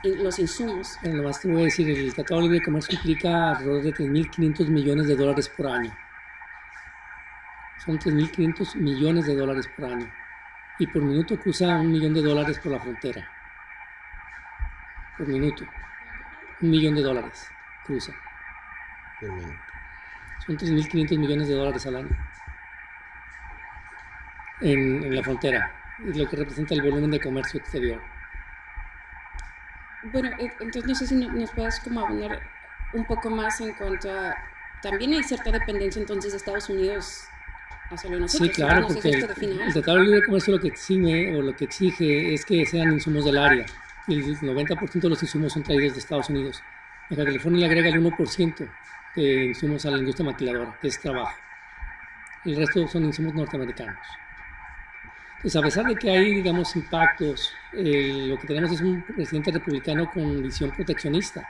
Speaker 7: los insumos.
Speaker 3: Bueno, lo más te voy a decir, el Tratado de Libre Comercio implica alrededor de 3.500 millones de dólares por año. Son 3.500 millones de dólares por año. Y por minuto cruza $1 millón por la frontera. Por minuto. $1 millón cruza.
Speaker 6: Por minuto.
Speaker 3: Son 3.500 millones de dólares al año. En la frontera. Es lo que representa el volumen de comercio exterior.
Speaker 7: Bueno, entonces no sé si nos puedas como abonar un poco más en cuanto a... También hay cierta dependencia entonces de Estados Unidos hacia nosotros.
Speaker 3: Sí, claro, porque el Tratado de Libre Comercio lo que exige es que sean insumos del área. Y el 90% de los insumos son traídos de Estados Unidos. Baja California le agrega el 1% de insumos a la industria maquiladora, que es trabajo. El resto son insumos norteamericanos. Pues a pesar de que hay, digamos, impactos, lo que tenemos es un presidente republicano con visión proteccionista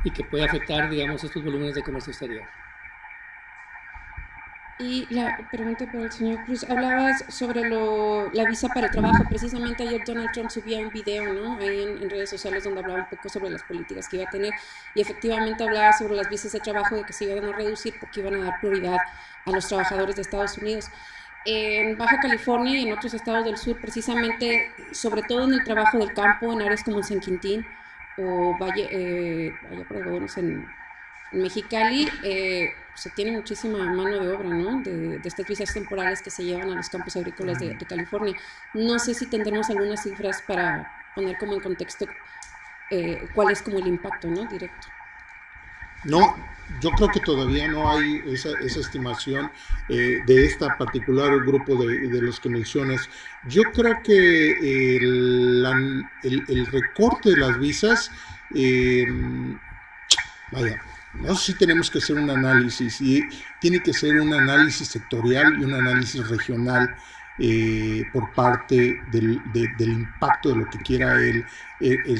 Speaker 3: y que puede afectar, digamos, estos volúmenes de comercio exterior.
Speaker 7: Y la pregunta para el señor Cruz, hablabas sobre la visa para el trabajo. Precisamente ayer Donald Trump subía un video, ¿no? Ahí en redes sociales donde hablaba un poco sobre las políticas que iba a tener y efectivamente hablaba sobre las visas de trabajo, de que se iban a reducir porque iban a dar prioridad a los trabajadores de Estados Unidos. En Baja California y en otros estados del sur, precisamente, sobre todo en el trabajo del campo, en áreas como San Quintín o Valle por Algodones en Mexicali, se tiene muchísima mano de obra, ¿no? De estas visas temporales que se llevan a los campos agrícolas de California. No sé si tendremos algunas cifras para poner como en contexto cuál es como el impacto, ¿no? Directo.
Speaker 5: No, yo creo que todavía no hay esa estimación de este particular grupo de los que mencionas. Yo creo que el recorte de las visas, eh, vaya, no sé si tenemos que hacer un análisis, y tiene que ser un análisis sectorial y un análisis regional por parte del impacto de lo que quiera él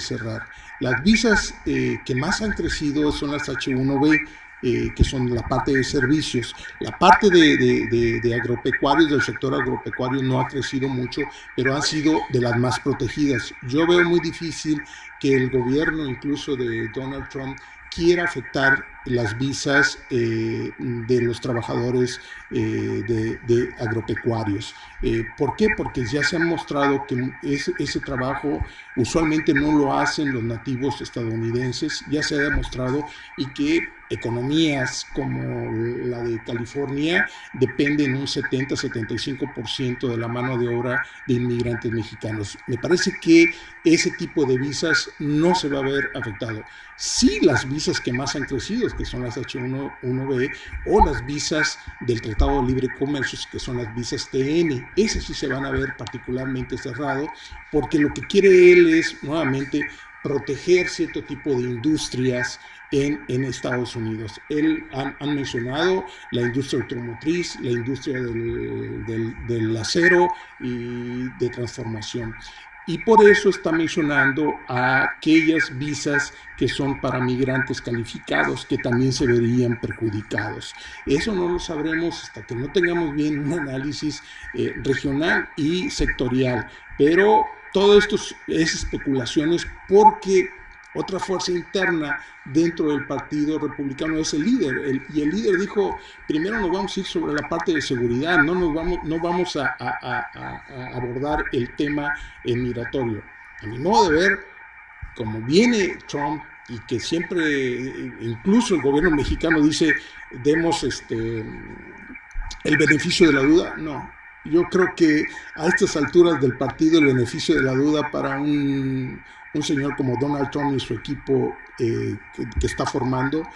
Speaker 5: cerrar. Las visas que más han crecido son las H1B, que son la parte de servicios. La parte de agropecuarios, del sector agropecuario, no ha crecido mucho, pero han sido de las más protegidas. Yo veo muy difícil que el gobierno, incluso de Donald Trump, quiera afectar las visas de los trabajadores de agropecuarios. ¿Por qué? Porque ya se ha mostrado que ese trabajo usualmente no lo hacen los nativos estadounidenses, ya se ha demostrado, y que economías como la de California dependen un 70-75% de la mano de obra de inmigrantes mexicanos. Me parece que ese tipo de visas no se va a ver afectado. Sí, las visas que más han crecido, que son las H1B, o las visas del Tratado de Libre Comercio, que son las visas TN, esas sí se van a ver particularmente cerrado, porque lo que quiere él es nuevamente proteger cierto tipo de industrias en Estados Unidos. Él han mencionado la industria automotriz, la industria del acero y de transformación. Y por eso está mencionando a aquellas visas que son para migrantes calificados, que también se verían perjudicados. Eso no lo sabremos hasta que no tengamos bien un análisis regional y sectorial. Pero todo esto es especulaciones, porque otra fuerza interna dentro del Partido Republicano es el líder. Y el líder dijo, primero nos vamos a ir sobre la parte de seguridad, no vamos a abordar el tema migratorio. A mi modo de ver, como viene Trump, y que siempre, incluso el gobierno mexicano dice, demos el beneficio de la duda, no. Yo creo que a estas alturas del partido el beneficio de la duda para un señor como Donald Trump y su equipo que está formando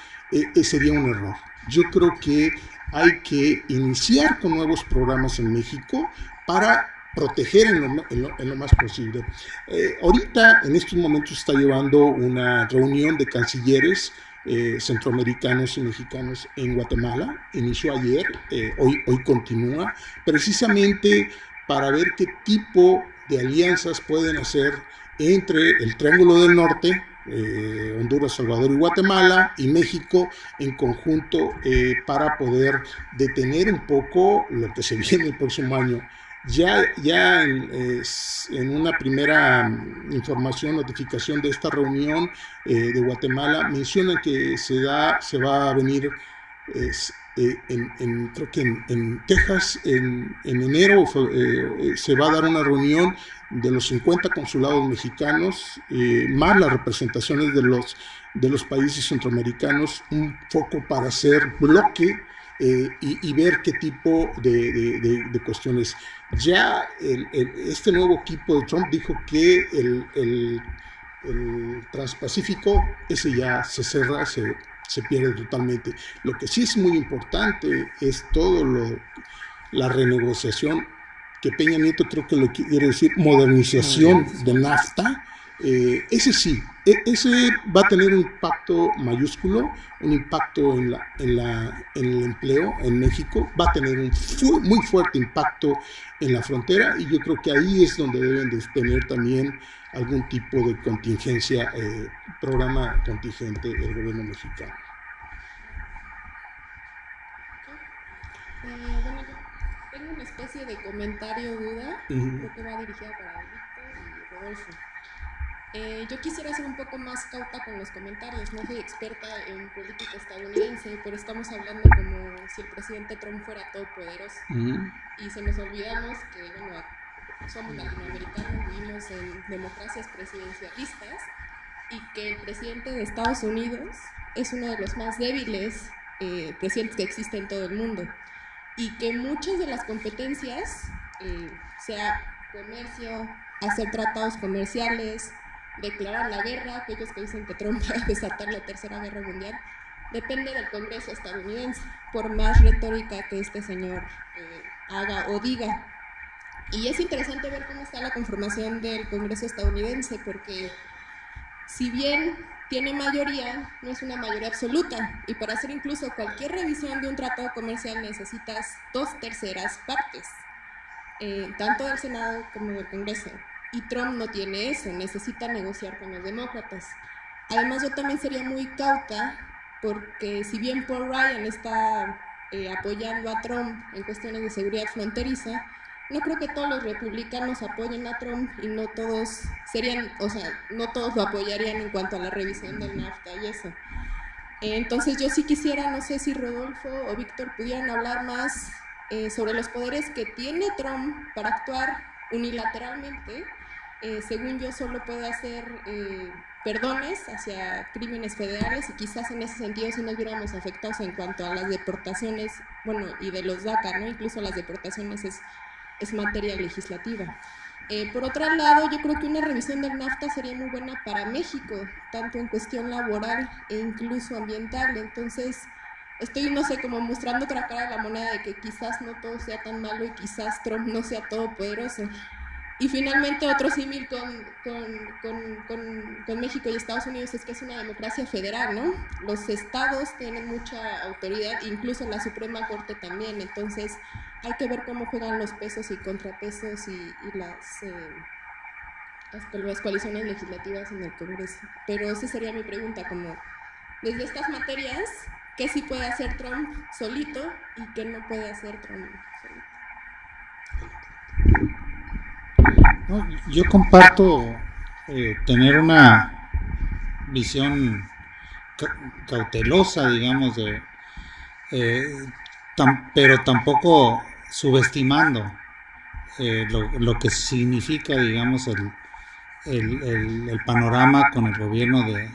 Speaker 5: sería un error. Yo creo que hay que iniciar con nuevos programas en México para proteger en lo más posible. Ahorita, en estos momentos, está llevando una reunión de cancilleres centroamericanos y mexicanos en Guatemala. Inició ayer, hoy continúa, precisamente para ver qué tipo de alianzas pueden hacer entre el Triángulo del Norte, Honduras, Salvador y Guatemala, y México en conjunto, para poder detener un poco lo que se viene el próximo año. Ya en una primera información, notificación de esta reunión de Guatemala, mencionan que se va a venir creo que en Texas en enero. Se va a dar una reunión de los 50 consulados mexicanos, más las representaciones de los países centroamericanos, un foco para hacer bloque y ver qué tipo de cuestiones. Ya este nuevo equipo de Trump dijo que el Transpacífico, ese ya se cerra, se pierde totalmente. Lo que sí es muy importante es la renegociación, que Peña Nieto creo que lo quiere decir modernización de NAFTA. Ese sí, ese va a tener un impacto mayúsculo, un impacto en el empleo en México, va a tener un muy fuerte impacto en la frontera, y yo creo que ahí es donde deben de tener también algún tipo de contingencia, programa contingente del gobierno mexicano.
Speaker 7: Bueno, yo tengo una especie de comentario duda, creo que va dirigida para Víctor y Rodolfo. Yo quisiera ser un poco más cauta con los comentarios. No soy experta en política estadounidense, pero estamos hablando como si el presidente Trump fuera todopoderoso. Y se nos olvidamos que, bueno, somos latinoamericanos, vivimos en democracias presidencialistas, y que el presidente de Estados Unidos es uno de los más débiles presidentes que existe en todo el mundo, y que muchas de las competencias, sea comercio, hacer tratados comerciales, declarar la guerra, aquellos que dicen que Trump va a desatar la Tercera Guerra Mundial, depende del Congreso estadounidense, por más retórica que este señor haga o diga. Y es interesante ver cómo está la conformación del Congreso estadounidense, porque si bien tiene mayoría, no es una mayoría absoluta, y para hacer incluso cualquier revisión de un tratado comercial necesitas 2/3 partes, tanto del Senado como del Congreso. Y Trump no tiene eso, necesita negociar con los demócratas. Además, yo también sería muy cauta, porque si bien Paul Ryan está apoyando a Trump en cuestiones de seguridad fronteriza, no creo que todos los republicanos apoyen a Trump y no todos serían, o sea, no todos lo apoyarían en cuanto a la revisión del NAFTA y eso. Entonces yo sí quisiera, no sé si Rodolfo o Víctor pudieran hablar más sobre los poderes que tiene Trump para actuar unilateralmente. Según yo, solo puede hacer perdones hacia crímenes federales, y quizás en ese sentido sí nos viéramos afectados en cuanto a las deportaciones, bueno, y de los DACA, ¿no? Incluso las deportaciones es materia legislativa. Por otro lado, yo creo que una revisión del NAFTA sería muy buena para México, tanto en cuestión laboral e incluso ambiental. Entonces, estoy, no sé, como mostrando otra cara de la moneda de que quizás no todo sea tan malo y quizás Trump no sea todopoderoso. Y finalmente otro símil con México y Estados Unidos es que es una democracia federal, ¿no? Los estados tienen mucha autoridad, incluso la Suprema Corte también. Entonces hay que ver cómo juegan los pesos y contrapesos y las coaliciones legislativas en el Congreso. Pero esa sería mi pregunta, como desde estas materias, ¿qué sí puede hacer Trump solito y qué no puede hacer Trump solito?
Speaker 2: No, yo comparto tener una visión cautelosa, digamos, pero tampoco subestimando lo que significa, digamos, el panorama con el gobierno de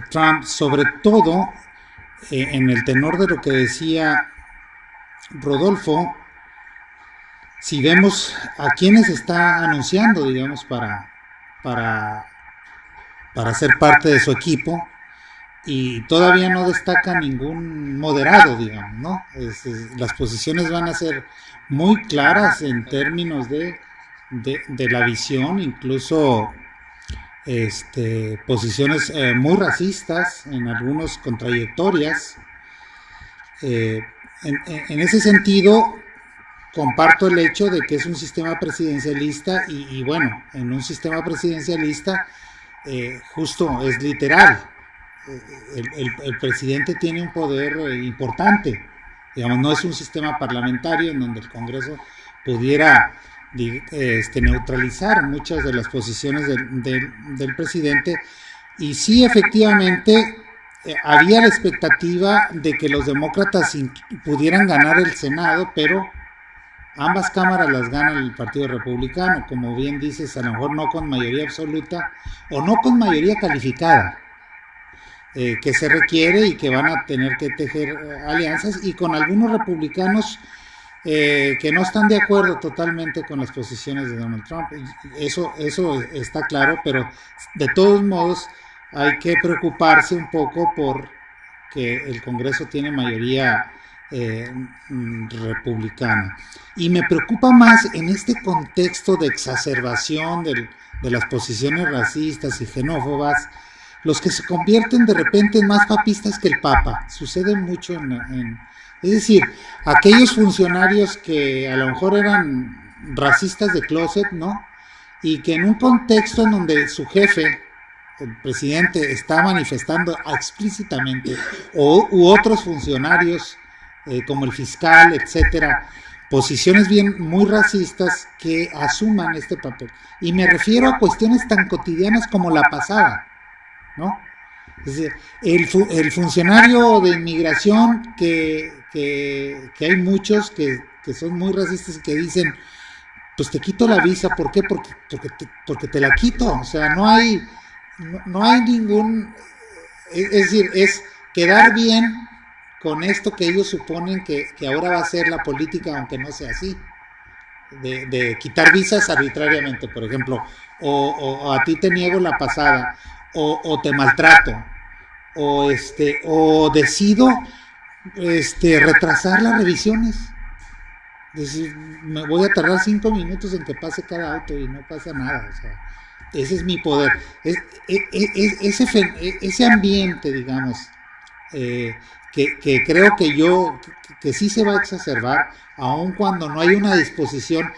Speaker 2: Trump, sobre todo en el tenor de lo que decía Rodolfo. Si vemos a quienes está anunciando, digamos, para ser parte de su equipo, y todavía no destaca ningún moderado, digamos, ¿no? Las posiciones van a ser muy claras en términos de la visión, incluso posiciones muy racistas en algunos con trayectorias. En ese sentido, comparto el hecho de que es un sistema presidencialista y bueno, en un sistema presidencialista justo es literal. El presidente tiene un poder importante, digamos, no es un sistema parlamentario en donde el Congreso pudiera neutralizar muchas de las posiciones del presidente, y sí, efectivamente, había la expectativa de que los demócratas pudieran ganar el Senado, pero ambas cámaras las gana el Partido Republicano, como bien dices, a lo mejor no con mayoría absoluta o no con mayoría calificada, que se requiere y que van a tener que tejer alianzas, y con algunos republicanos que no están de acuerdo totalmente con las posiciones de Donald Trump. Eso está claro, pero de todos modos hay que preocuparse un poco por que el Congreso tiene mayoría republicana. Y me preocupa más en este contexto de exacerbación de las posiciones racistas y xenófobas, los que se convierten de repente en más papistas que el Papa. Sucede mucho es decir, aquellos funcionarios que a lo mejor eran racistas de closet, ¿no? Y que en un contexto en donde su jefe, el presidente, está manifestando explícitamente, u otros funcionarios como el fiscal, etcétera, posiciones muy racistas, que asuman este papel. Y me refiero a cuestiones tan cotidianas como la pasada, ¿no? Es decir, el funcionario de inmigración, que hay muchos que son muy racistas y que dicen, pues te quito la visa. ¿Por qué? Porque te la quito. O sea, no hay ningún... Es decir, es quedar bien con esto que ellos suponen que ahora va a ser la política, aunque no sea así, de quitar visas arbitrariamente, por ejemplo, o a ti te niego la pasada, o te maltrato,
Speaker 8: o decido retrasar las revisiones. Es decir, me voy a tardar 5 minutos en que pase cada auto y no pasa nada. O sea, ese es mi poder. Ese ambiente, digamos, que creo que sí se va a exacerbar, aun cuando no hay una disposición,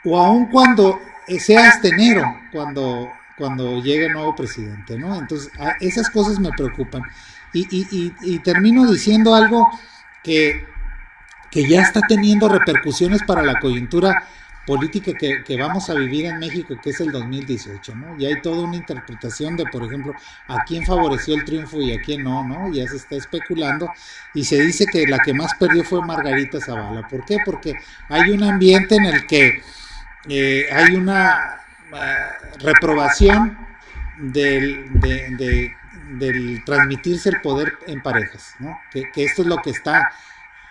Speaker 8: o aun cuando sea enero, cuando llegue el nuevo presidente, ¿no? Entonces, esas cosas me preocupan. Y termino diciendo algo que ya está teniendo repercusiones para la coyuntura política que vamos a vivir en México, que es el 2018, ¿no? Ya hay toda una interpretación de, por ejemplo, a quién favoreció el triunfo y a quién no, ¿no? Ya se está especulando y se dice que la que más perdió fue Margarita Zavala. ¿Por qué? Porque hay un ambiente en el que hay una reprobación del transmitirse el poder en parejas, ¿no? Que esto es lo que está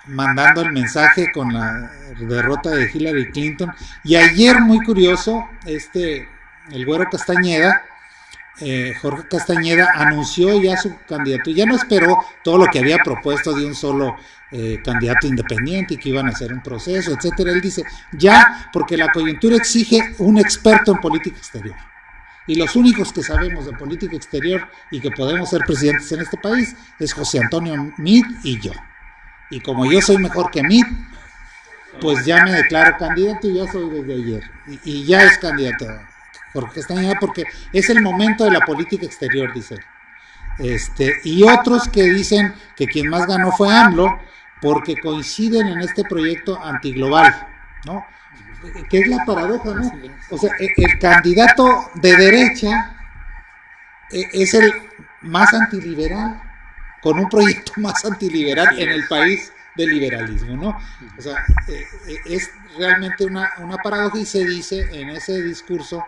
Speaker 8: mandando el mensaje con la derrota de Hillary Clinton. Y ayer, muy curioso, el güero Castañeda, Jorge Castañeda, anunció ya su candidato. Ya no esperó todo lo que había propuesto de un solo candidato independiente y que iban a hacer un proceso, etcétera. Él dice, ya, porque la coyuntura exige un experto en política exterior. Y los únicos que sabemos de política exterior y que podemos ser presidentes en este país es José Antonio Meade y yo. Y como yo soy mejor que Meade, pues ya me declaro candidato y ya soy desde ayer. Y ya es candidato Jorge Castañeda porque es el momento de la política exterior, dice él. Y otros que dicen que quien más ganó fue AMLO porque coinciden en este proyecto antiglobal, ¿no? Que es la paradoja, ¿no? O sea, el candidato de derecha es el más antiliberal, con un proyecto más antiliberal en el país del liberalismo, ¿no? O sea, es realmente una paradoja y se dice en ese discurso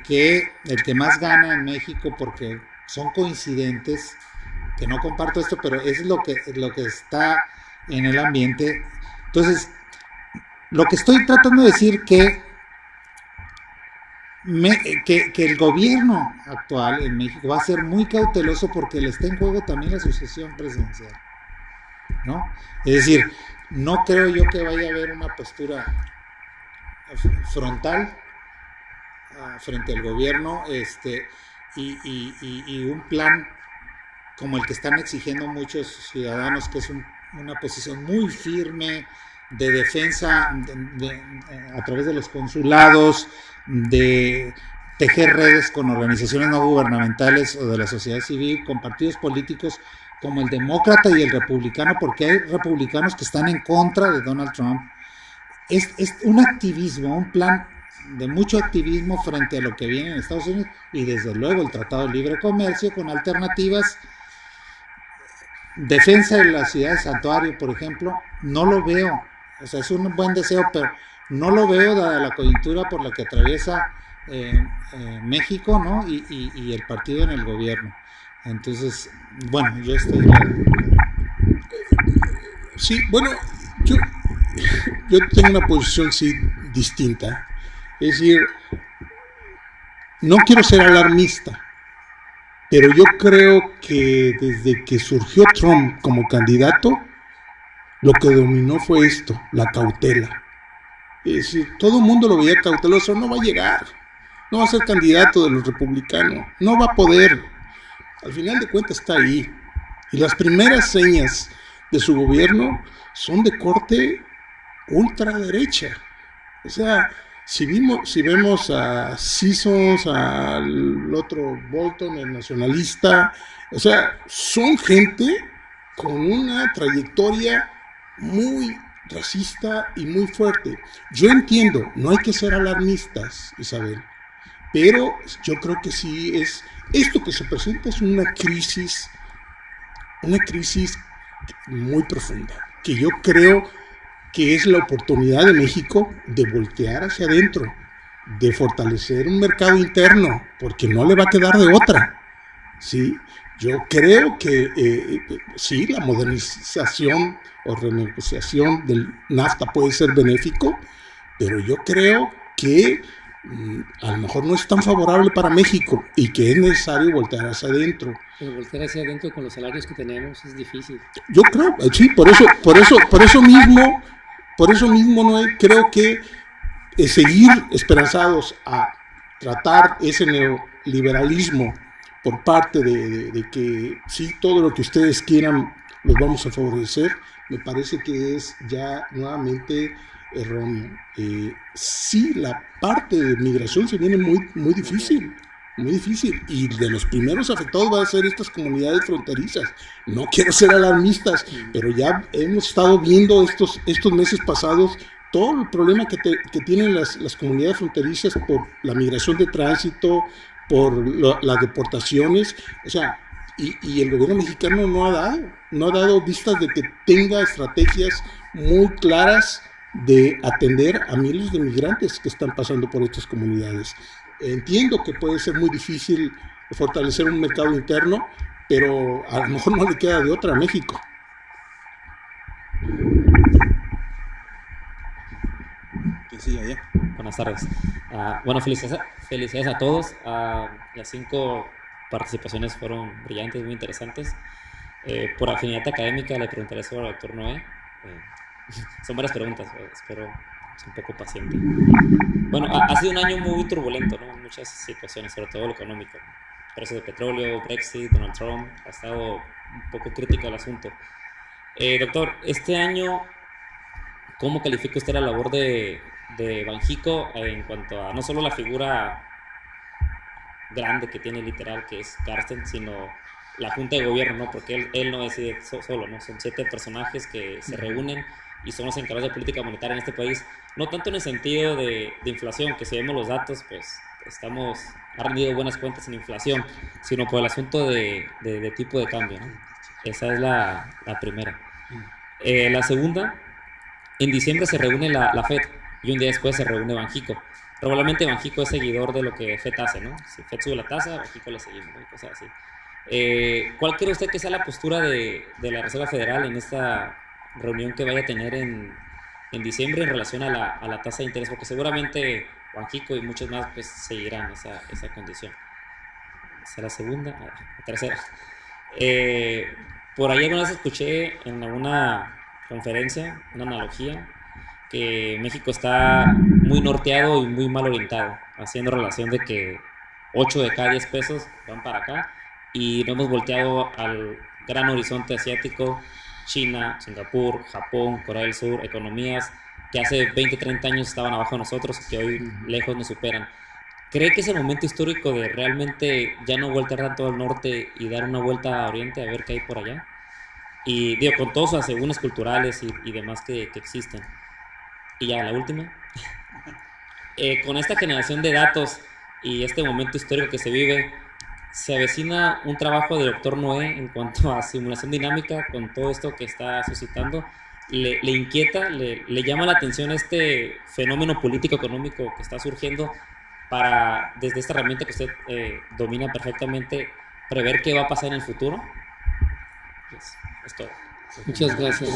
Speaker 8: que el que más gana en México, porque son coincidentes, que no comparto esto, pero eso es lo que está en el ambiente. Entonces, lo que estoy tratando de decir que el gobierno actual en México va a ser muy cauteloso porque le está en juego también la sucesión presidencial, ¿no? Es decir, no creo yo que vaya a haber una postura frontal frente al gobierno y un plan como el que están exigiendo muchos ciudadanos, que es una posición muy firme de defensa a través de los consulados, de tejer redes con organizaciones no gubernamentales o de la sociedad civil, con partidos políticos como el demócrata y el republicano, porque hay republicanos que están en contra de Donald Trump. Es un activismo, un plan de mucho activismo frente a lo que viene en Estados Unidos y desde luego el Tratado de Libre Comercio con alternativas. Defensa de la ciudad de Santuario, por ejemplo, no lo veo. O sea, es un buen deseo, pero no lo veo dada la coyuntura por la que atraviesa México, ¿no? Y el partido en el gobierno. Entonces, bueno, yo estoy...
Speaker 5: Sí, bueno, yo tengo una posición sí distinta. Es decir, no quiero ser alarmista, pero yo creo que desde que surgió Trump como candidato, lo que dominó fue esto, la cautela. Es decir, todo el mundo lo veía cauteloso, no va a llegar, no va a ser candidato de los republicanos, no va a poder. Al final de cuentas está ahí. Y las primeras señas de su gobierno son de corte ultraderecha. O sea, si vemos a Sessions, al otro Bolton, el nacionalista, o sea, son gente con una trayectoria muy racista y muy fuerte. Yo entiendo, no hay que ser alarmistas, Isabel, pero yo creo que sí es, esto que se presenta es una crisis muy profunda, que yo creo que es la oportunidad de México de voltear hacia adentro, de fortalecer un mercado interno, porque no le va a quedar de otra, ¿sí? Yo creo que sí, la modernización o renegociación del NAFTA puede ser benéfico, pero yo creo que a lo mejor no es tan favorable para México y que es necesario voltear hacia adentro.
Speaker 3: Pero voltear hacia adentro con los salarios que tenemos es difícil.
Speaker 5: Yo creo, sí, por eso mismo, Noé, creo que seguir esperanzados a tratar ese neoliberalismo por parte de que sí, todo lo que ustedes quieran los vamos a favorecer, me parece que es ya nuevamente erróneo. Sí, la parte de migración se viene muy difícil, y de los primeros afectados van a ser estas comunidades fronterizas. No quiero ser alarmistas, pero ya hemos estado viendo estos meses pasados todo el problema que tienen las comunidades fronterizas por la migración de tránsito, por las deportaciones, o sea, y el gobierno mexicano no ha dado vistas de que tenga estrategias muy claras de atender a miles de migrantes que están pasando por estas comunidades. Entiendo que puede ser muy difícil fortalecer un mercado interno, pero a lo mejor no le queda de otra a México.
Speaker 4: Sí, allá.
Speaker 9: Buenas tardes. Bueno, felicidades a todos. Las 5 participaciones fueron brillantes, muy interesantes. Por afinidad académica le preguntaré sobre el doctor Noé. Son varias preguntas, espero ser un poco paciente. Bueno, ha sido un año muy turbulento, ¿no? En muchas situaciones, sobre todo lo económico. Precios de petróleo, Brexit, Donald Trump, ha estado un poco crítico el asunto. Doctor, este año, ¿cómo califica usted la labor de Banxico en cuanto a no solo la figura grande que tiene literal, que es Carsten, sino la Junta de Gobierno, ¿no? Porque él no decide solo, ¿no? Son 7 personajes que se reúnen y son los encargados de política monetaria en este país, no tanto en el sentido de inflación, que si vemos los datos, pues ha rendido buenas cuentas en inflación, sino por el asunto de tipo de cambio, ¿no? Esa es la primera. La segunda, en diciembre se reúne la FED y un día después se reúne Banxico. Probablemente Banxico es seguidor de lo que FED hace, ¿no? Si FED sube la tasa, Banxico le seguimos, ¿no? Cosas así. ¿Cuál cree usted que sea la postura de la Reserva Federal en esta reunión que vaya a tener en diciembre en relación a la tasa de interés? Porque seguramente Banxico y muchos más pues seguirán esa condición. Esa es la segunda. La tercera. Por ahí alguna vez escuché en alguna conferencia una analogía que México está muy norteado y muy mal orientado, haciendo relación de que 8 de cada 10 pesos van para acá y no hemos volteado al gran horizonte asiático, China, Singapur, Japón, Corea del Sur, economías que hace 20, 30 años estaban abajo de nosotros y que hoy lejos nos superan. ¿Cree que es el momento histórico de realmente ya no voltear tanto al norte y dar una vuelta a oriente a ver qué hay por allá? Y digo, con todos los asegúnes culturales y demás que existen. Y ya la última. Con esta generación de datos y este momento histórico que se vive, se avecina un trabajo del doctor Noé en cuanto a simulación dinámica con todo esto que está suscitando. Le inquieta, le llama la atención este fenómeno político-económico que está surgiendo para, desde esta herramienta que usted domina perfectamente, prever qué va a pasar en el futuro. Es todo.
Speaker 3: Muchas gracias.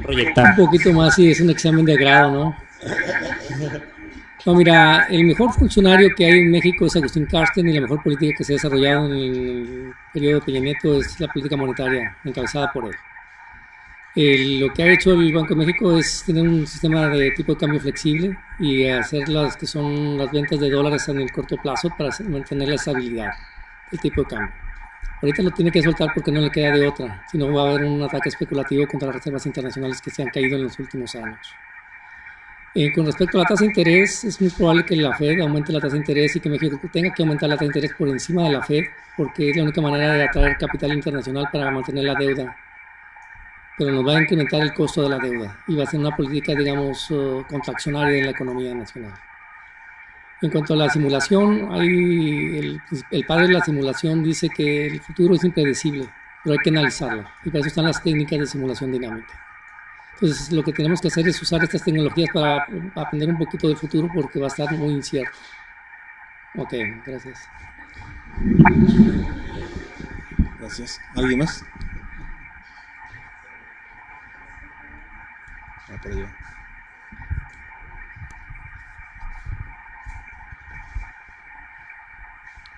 Speaker 9: Proyectar.
Speaker 3: Un poquito más y es un examen de grado, ¿no? No, mira, el mejor funcionario que hay en México es Agustín Carsten y la mejor política que se ha desarrollado en el periodo de Peña Nieto es la política monetaria encabezada por él. Lo que ha hecho el Banco de México es tener un sistema de tipo de cambio flexible y hacer las que son las ventas de dólares en el corto plazo para mantener la estabilidad del tipo de cambio. Ahorita lo tiene que soltar porque no le queda de otra, si no va a haber un ataque especulativo contra las reservas internacionales que se han caído en los últimos años. Con respecto a la tasa de interés, es muy probable que la Fed aumente la tasa de interés y que México tenga que aumentar la tasa de interés por encima de la Fed, porque es la única manera de atraer capital internacional para mantener la deuda. Pero nos va a incrementar el costo de la deuda y va a ser una política, digamos, contraccionaria en la economía nacional. En cuanto a la simulación, el padre de la simulación dice que el futuro es impredecible, pero hay que analizarlo, y para eso están las técnicas de simulación dinámica. Entonces, lo que tenemos que hacer es usar estas tecnologías para aprender un poquito del futuro porque va a estar muy incierto. Ok, gracias.
Speaker 4: Gracias. ¿Alguien más? Por allá.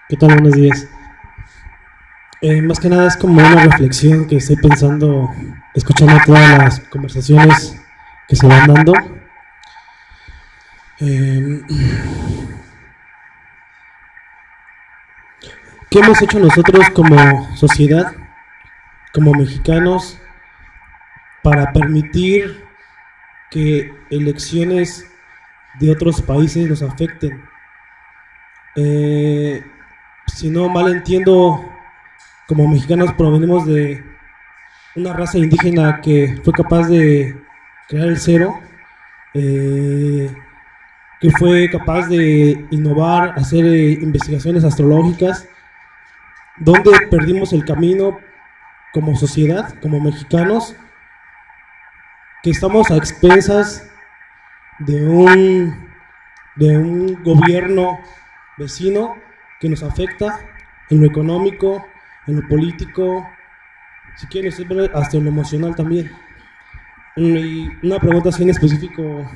Speaker 10: ¿Qué tal? Buenos días. Más que nada es como una reflexión que estoy pensando, escuchando todas las conversaciones que se van dando. ¿Qué hemos hecho nosotros como sociedad, como mexicanos, para permitir que elecciones de otros países nos afecten? Si no mal entiendo, como mexicanos provenimos de una raza indígena que fue capaz de crear el cero, que fue capaz de innovar, hacer investigaciones astrológicas, donde perdimos el camino como sociedad, como mexicanos, que estamos a expensas de un gobierno vecino que nos afecta en lo económico, en lo político, si quieren hasta en lo emocional también. Y una pregunta así en específico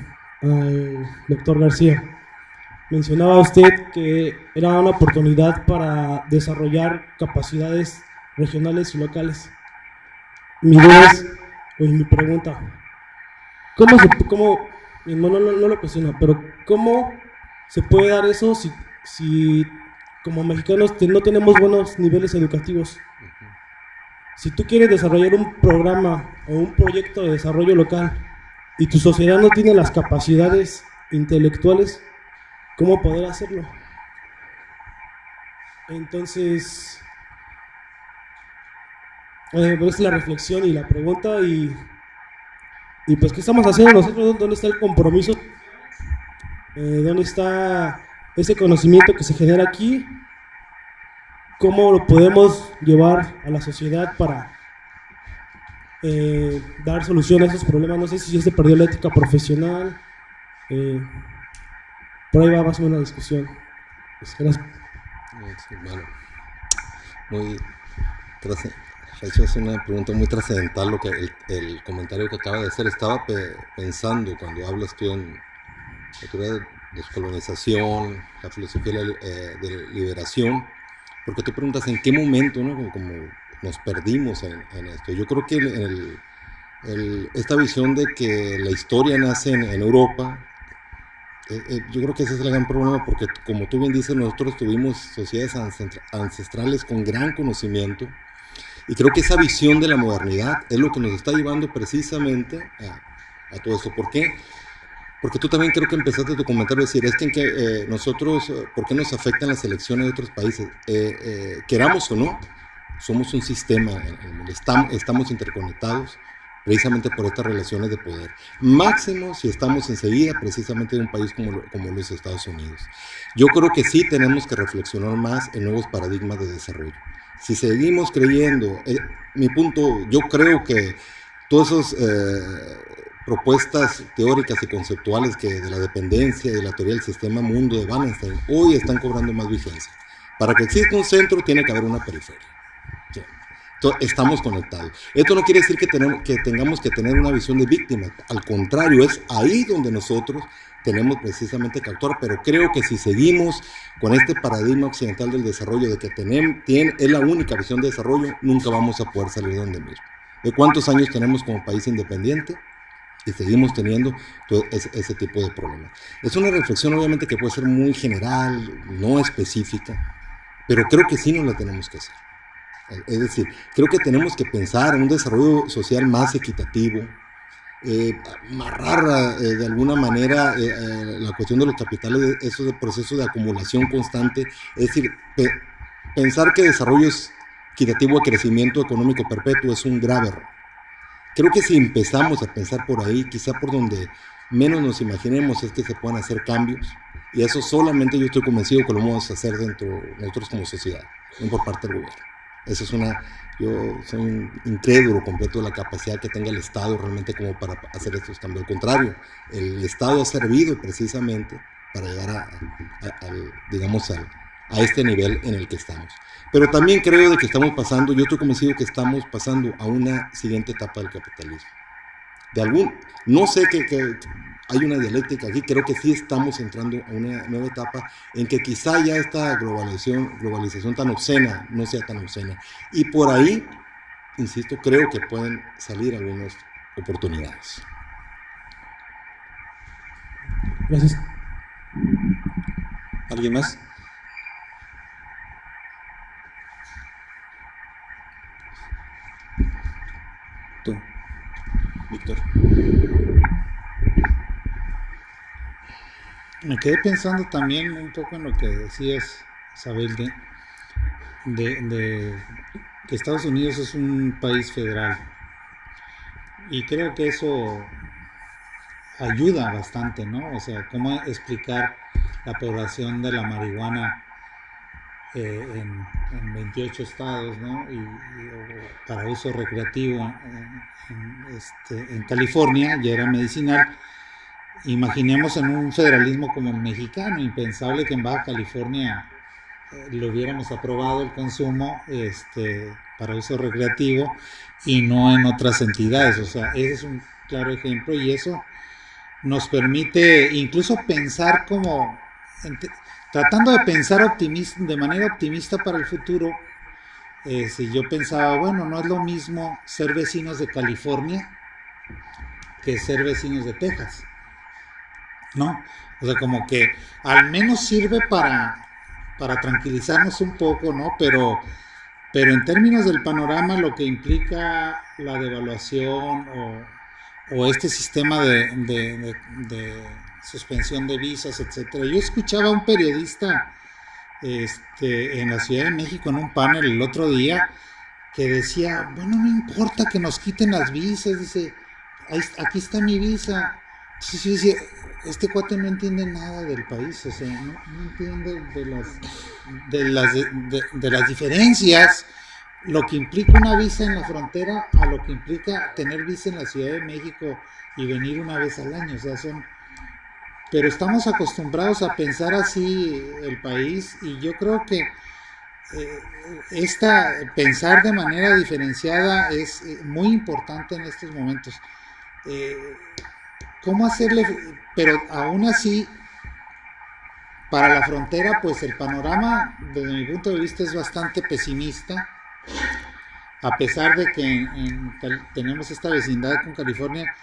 Speaker 10: al doctor García. Mencionaba usted que era una oportunidad para desarrollar capacidades regionales y locales. Mi pregunta, no lo cuestiono, pero ¿cómo se puede dar eso si como mexicanos no tenemos buenos niveles educativos? Si tú quieres desarrollar un programa o un proyecto de desarrollo local y tu sociedad no tiene las capacidades intelectuales, ¿cómo poder hacerlo? Entonces, es la reflexión y la pregunta y pues ¿qué estamos haciendo nosotros? ¿Dónde está el compromiso? ¿Dónde está ese conocimiento que se genera aquí? ¿Cómo lo podemos llevar a la sociedad para dar solución a esos problemas? No sé si ya se perdió la ética profesional. Por ahí va más o menos la discusión. Pues, gracias.
Speaker 6: Bueno, es una pregunta muy trascendental lo que el comentario que acaba de hacer. Estaba pensando cuando hablas tú en la teoría de descolonización, la filosofía de liberación, porque tú preguntas en qué momento, ¿no? como nos perdimos en esto. Yo creo que esta visión de que la historia nace en Europa, yo creo que ese es el gran problema, porque como tú bien dices, nosotros tuvimos sociedades ancestrales con gran conocimiento, y creo que esa visión de la modernidad es lo que nos está llevando precisamente a todo esto. ¿Por qué? Porque tú también creo que empezaste tu comentario a decir, es que nosotros, ¿por qué nos afectan las elecciones de otros países? Queramos o no, somos un sistema, estamos interconectados precisamente por estas relaciones de poder. Máximo si estamos enseguida precisamente de un país como los Estados Unidos. Yo creo que sí tenemos que reflexionar más en nuevos paradigmas de desarrollo. Si seguimos creyendo, mi punto, yo creo que todas esas propuestas teóricas y conceptuales que de la dependencia y de la teoría del sistema mundo de Wallenstein hoy están cobrando más vigencia. Para que exista un centro tiene que haber una periferia. ¿Sí? Entonces, estamos conectados. Esto no quiere decir que tengamos que tener una visión de víctima. Al contrario, es ahí donde nosotros tenemos precisamente que actuar, pero creo que si seguimos con este paradigma occidental del desarrollo, de que es la única visión de desarrollo, nunca vamos a poder salir de donde mismo. ¿De cuántos años tenemos como país independiente? Y seguimos teniendo todo ese tipo de problemas. Es una reflexión obviamente que puede ser muy general, no específica, pero creo que sí nos la tenemos que hacer. Es decir, creo que tenemos que pensar en un desarrollo social más equitativo, amarrar de alguna manera la cuestión de los capitales, esos procesos de acumulación constante, es decir, pensar que desarrollo es equitativo a crecimiento económico perpetuo es un grave error. Creo que si empezamos a pensar por ahí, quizá por donde menos nos imaginemos es que se puedan hacer cambios, y eso solamente yo estoy convencido que lo vamos a hacer dentro nosotros como sociedad, no por parte del gobierno. Eso es yo soy un incrédulo completo de la capacidad que tenga el Estado realmente como para hacer estos cambios. Al contrario, el Estado ha servido precisamente para llegar a este nivel en el que estamos. Pero también creo de que estamos pasando, yo estoy convencido que estamos pasando a una siguiente etapa del capitalismo. No sé hay una dialéctica aquí. Creo que sí estamos entrando a una nueva etapa en que quizá ya esta globalización tan obscena no sea tan obscena. Y por ahí, insisto, creo que pueden salir algunas oportunidades.
Speaker 10: Gracias.
Speaker 4: ¿Alguien más? Tú, Víctor.
Speaker 8: Me quedé pensando también un poco en lo que decías, Isabel, de que Estados Unidos es un país federal. Y creo que eso ayuda bastante, ¿no? O sea, cómo explicar la población de la marihuana en 28 estados, ¿no? Y para uso recreativo en California ya era medicinal. Imaginemos en un federalismo como el mexicano, impensable que en Baja California lo hubiéramos aprobado el consumo para uso recreativo y no en otras entidades. O sea, ese es un claro ejemplo y eso nos permite incluso pensar tratando de pensar de manera optimista para el futuro. Si yo pensaba, bueno, no es lo mismo ser vecinos de California que ser vecinos de Texas, ¿no? O sea, como que al menos sirve para tranquilizarnos un poco, ¿no? Pero en términos del panorama, lo que implica la devaluación o este sistema de suspensión de visas, etcétera. Yo escuchaba a un periodista en la Ciudad de México en un panel el otro día que decía, bueno, no importa que nos quiten las visas, dice, aquí está mi visa. Entonces yo decía, este cuate no entiende nada del país, o sea, no entiende de las diferencias, lo que implica una visa en la frontera a lo que implica tener visa en la Ciudad de México y venir una vez al año, o sea, pero estamos acostumbrados a pensar así el país y yo creo que pensar de manera diferenciada es muy importante en estos momentos. ¿Cómo hacerle? Pero aún así, para la frontera, pues el panorama, desde mi punto de vista, es bastante pesimista, a pesar de que tenemos esta vecindad con California.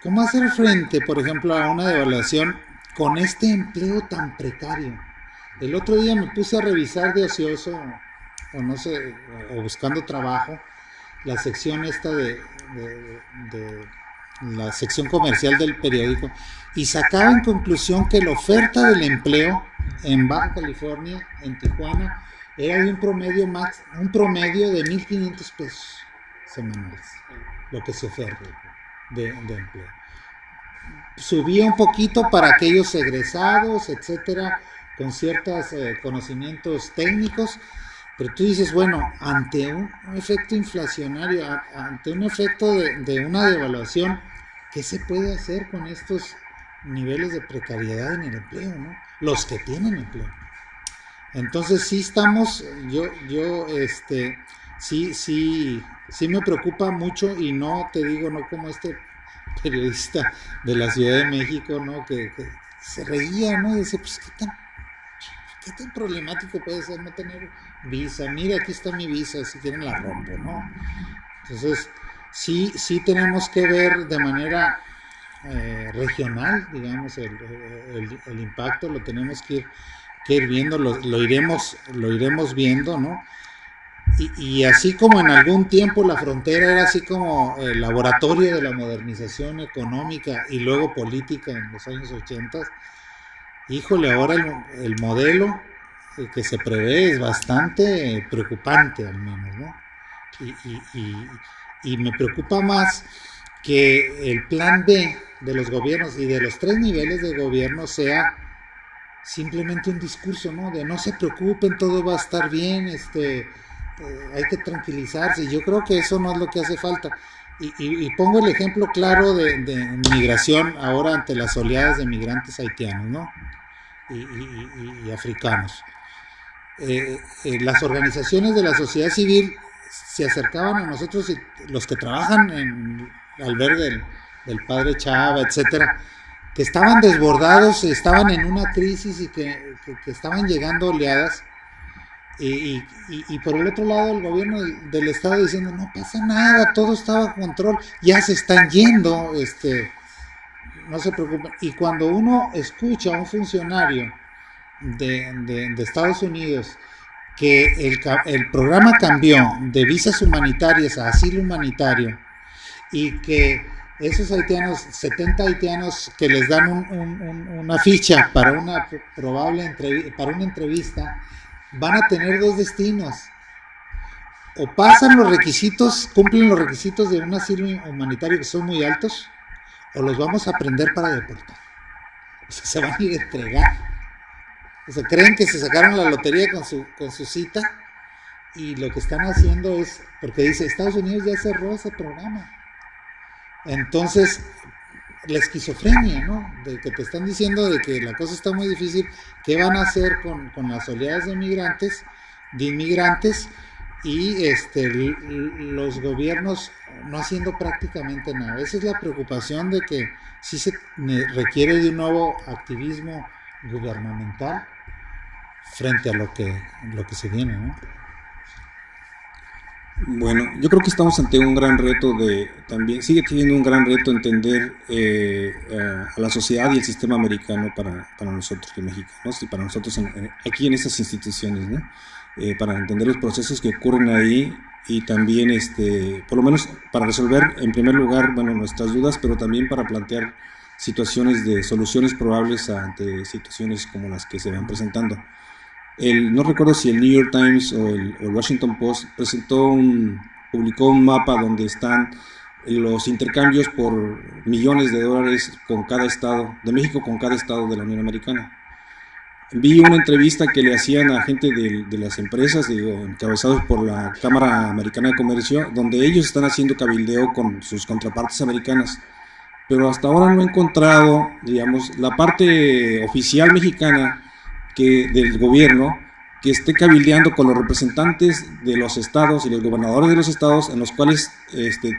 Speaker 8: ¿Cómo hacer frente, por ejemplo, a una devaluación con este empleo tan precario? El otro día me puse a revisar de ocioso, o no sé, o buscando trabajo, la sección esta de la sección comercial del periódico y sacaba en conclusión que la oferta del empleo en Baja California, en Tijuana, era de un promedio de 1,500 pesos semanales, lo que se oferta de empleo. Subía un poquito para aquellos egresados, etcétera, con ciertos conocimientos técnicos, pero tú dices, bueno, ante un efecto inflacionario, ante un efecto de una devaluación, ¿qué se puede hacer con estos niveles de precariedad en el empleo, ¿no? Los que tienen empleo. Entonces sí estamos, sí me preocupa mucho y no te digo, no como este periodista de la Ciudad de México, ¿no? Que se reía, ¿no? Y dice, pues ¿qué tan problemático puede ser no tener visa? Mira, aquí está mi visa, si quieren la rompo, ¿no? Entonces, sí tenemos que ver de manera regional, digamos, el impacto, lo tenemos que ir viendo, lo iremos viendo, ¿no? Y así como en algún tiempo la frontera era así como el laboratorio de la modernización económica y luego política en los años 80, híjole, ahora el modelo que se prevé es bastante preocupante, al menos, ¿no? Y me preocupa más que el plan B de los gobiernos y de los 3 niveles de gobierno sea simplemente un discurso, ¿no? De no se preocupen, todo va a estar bien, hay que tranquilizarse. Yo creo que eso no es lo que hace falta. Y pongo el ejemplo claro de migración ahora ante las oleadas de migrantes haitianos, ¿no? Y africanos. Las organizaciones de la sociedad civil se acercaban a nosotros, y los que trabajan en albergue del padre Chava, etcétera, que estaban desbordados, estaban en una crisis y que estaban llegando oleadas. Y por el otro lado el gobierno del estado diciendo no pasa nada, todo está bajo control, ya se están yendo, no se preocupen. Y cuando uno escucha a un funcionario de Estados Unidos que el programa cambió de visas humanitarias a asilo humanitario y que esos haitianos, 70 haitianos que les dan una ficha para una probable para una entrevista, van a tener dos destinos: o pasan los requisitos, cumplen los requisitos de un asilo humanitario que son muy altos, o los vamos a prender para deportar. O sea, se van a ir a entregar. O sea, creen que se sacaron la lotería con su cita, y lo que están haciendo es, porque dice, Estados Unidos ya cerró ese programa. Entonces, la esquizofrenia, ¿no? De que te están diciendo de que la cosa está muy difícil, ¿qué van a hacer con las oleadas de inmigrantes? Y los gobiernos no haciendo prácticamente nada. Esa es la preocupación, de que sí se requiere de un nuevo activismo gubernamental frente a lo que se viene, ¿no?
Speaker 4: Bueno, yo creo que estamos ante un gran reto también sigue teniendo un gran reto entender a la sociedad y el sistema americano para nosotros los mexicanos y para nosotros aquí en estas instituciones, ¿no? Para entender los procesos que ocurren ahí, y también por lo menos para resolver en primer lugar, bueno, nuestras dudas, pero también para plantear situaciones de soluciones probables ante situaciones como las que se van presentando. No recuerdo si el New York Times o el Washington Post publicó un mapa donde están los intercambios por millones de dólares con cada estado de México, con cada estado de la Unión Americana. Vi una entrevista que le hacían a gente de las empresas, encabezados por la Cámara Americana de Comercio, donde ellos están haciendo cabildeo con sus contrapartes americanas. Pero hasta ahora no he encontrado, digamos, la parte oficial mexicana del gobierno que esté cabildeando con los representantes de los estados y los gobernadores de los estados, en los cuales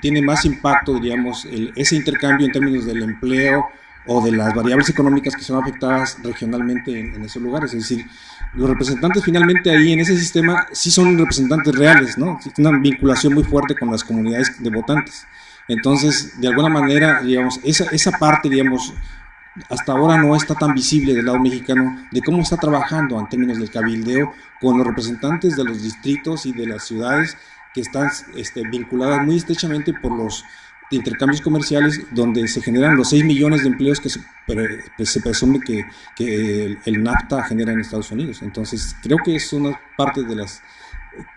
Speaker 4: tiene más impacto, diríamos, ese intercambio en términos del empleo o de las variables económicas que son afectadas regionalmente en esos lugares. Es decir, los representantes finalmente ahí en ese sistema sí son representantes reales, ¿no? Existe una vinculación muy fuerte con las comunidades de votantes. Entonces, de alguna manera, digamos, esa parte, digamos, hasta ahora no está tan visible del lado mexicano de cómo está trabajando en términos del cabildeo con los representantes de los distritos y de las ciudades que están vinculadas muy estrechamente por los intercambios comerciales, donde se generan los 6 millones de empleos que se presume que el NAFTA genera en Estados Unidos. Entonces, creo que es una parte de las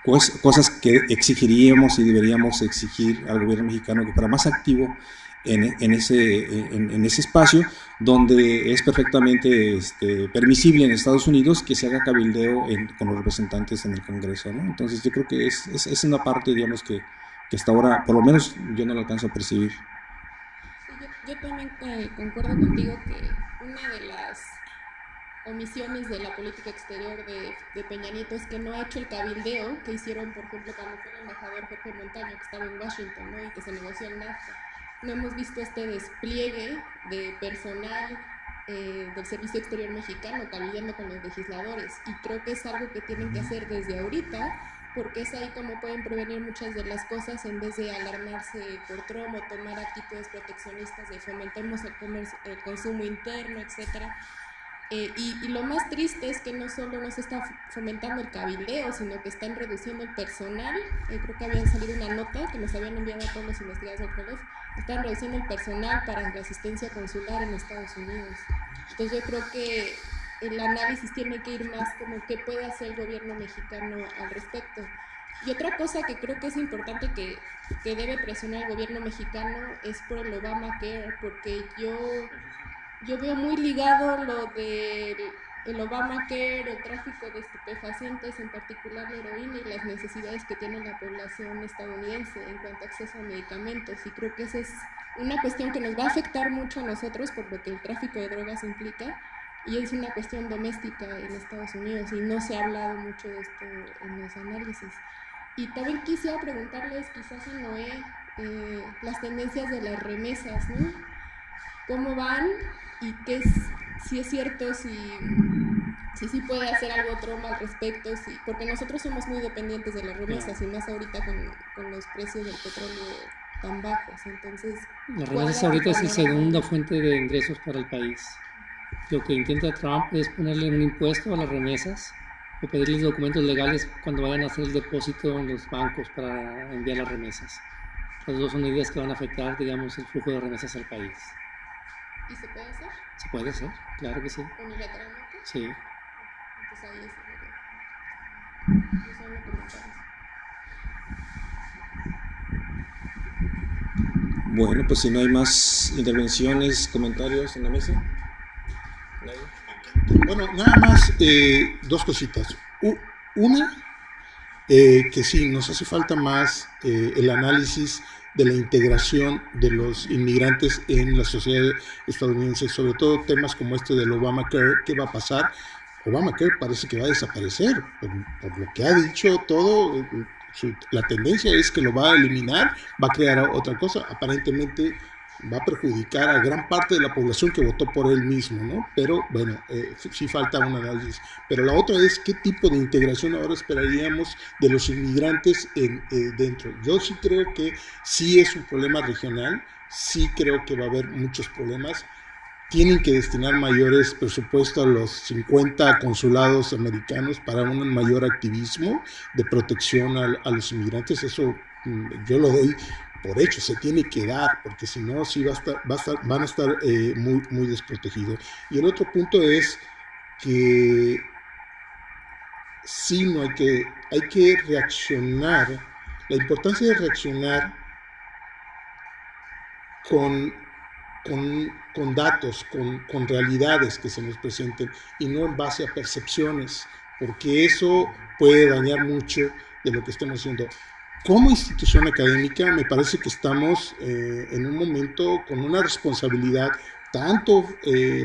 Speaker 4: cosas que exigiríamos y deberíamos exigir al gobierno mexicano, que fuera más activo en ese espacio, donde es perfectamente permisible en Estados Unidos que se haga cabildeo con los representantes en el Congreso, ¿no? Entonces yo creo que es una parte, digamos, que hasta ahora, por lo menos, yo no lo alcanzo a percibir.
Speaker 7: Yo también concuerdo contigo que una de las omisiones de la política exterior de Peña Nieto es que no ha hecho el cabildeo que hicieron, por ejemplo, cuando fue el embajador Jorge Montaño, que estaba en Washington, ¿no? Y que se negoció el NAFTA. No hemos visto este despliegue de personal del Servicio Exterior Mexicano cabildeando con los legisladores, y creo que es algo que tienen que hacer desde ahorita, porque es ahí como pueden prevenir muchas de las cosas, en vez de alarmarse por Trump o tomar actitudes proteccionistas de fomentemos el consumo interno, etcétera. Y lo más triste es que no solo no se está fomentando el cabildeo, sino que están reduciendo el personal. Creo que había salido una nota que nos habían enviado a todos los investigadores del colegio. Están reduciendo el personal para la asistencia consular en Estados Unidos. Entonces yo creo que el análisis tiene que ir más como qué puede hacer el gobierno mexicano al respecto. Y otra cosa que creo que es importante que debe presionar el gobierno mexicano es por el Obamacare, porque yo veo muy ligado lo del Obamacare, el tráfico de estupefacientes, en particular la heroína, y las necesidades que tiene la población estadounidense en cuanto a acceso a medicamentos. Y creo que esa es una cuestión que nos va a afectar mucho a nosotros por lo que el tráfico de drogas implica, y es una cuestión doméstica en Estados Unidos, y no se ha hablado mucho de esto en los análisis. Y también quisiera preguntarles, quizás a Noé, las tendencias de las remesas, ¿no? ¿Cómo van? Y si es cierto, si puede hacer algo Trump al respecto, porque nosotros somos muy dependientes de las remesas, y más ahorita con los precios del petróleo tan bajos. Entonces,
Speaker 3: las remesas ahorita es la segunda fuente de ingresos para el país. Lo que intenta Trump es ponerle un impuesto a las remesas o pedirles documentos legales cuando vayan a hacer el depósito en los bancos para enviar las remesas. Las dos son medidas que van a afectar, digamos, el flujo de remesas al país.
Speaker 7: ¿Y se puede hacer?
Speaker 3: Se puede hacer, claro que sí.
Speaker 7: ¿Unilateralmente?
Speaker 3: Sí.
Speaker 7: Entonces ahí es solo comentarios.
Speaker 4: Bueno, pues si no hay más intervenciones, comentarios en la mesa.
Speaker 5: Bueno, nada más dos cositas. Una, que sí, nos hace falta más el análisis de la integración de los inmigrantes en la sociedad estadounidense, sobre todo temas como este del Obamacare. ¿Qué va a pasar? Obamacare parece que va a desaparecer, por lo que ha dicho todo. La tendencia es que lo va a eliminar, va a crear otra cosa. Aparentemente va a perjudicar a gran parte de la población que votó por él mismo, ¿no? Pero bueno, sí falta un análisis. Pero la otra es qué tipo de integración ahora esperaríamos de los inmigrantes dentro. Yo sí creo que sí es un problema regional, sí creo que va a haber muchos problemas. Tienen que destinar mayores presupuestos a los 50 consulados americanos para un mayor activismo de protección a los inmigrantes. Eso yo lo doy por hecho, se tiene que dar, porque si no, sí van a estar muy, muy desprotegidos. Y el otro punto es que sí, hay que reaccionar. La importancia de reaccionar con datos, con realidades que se nos presenten, y no en base a percepciones, porque eso puede dañar mucho de lo que estamos haciendo. Como institución académica, me parece que estamos en un momento con una responsabilidad, tanto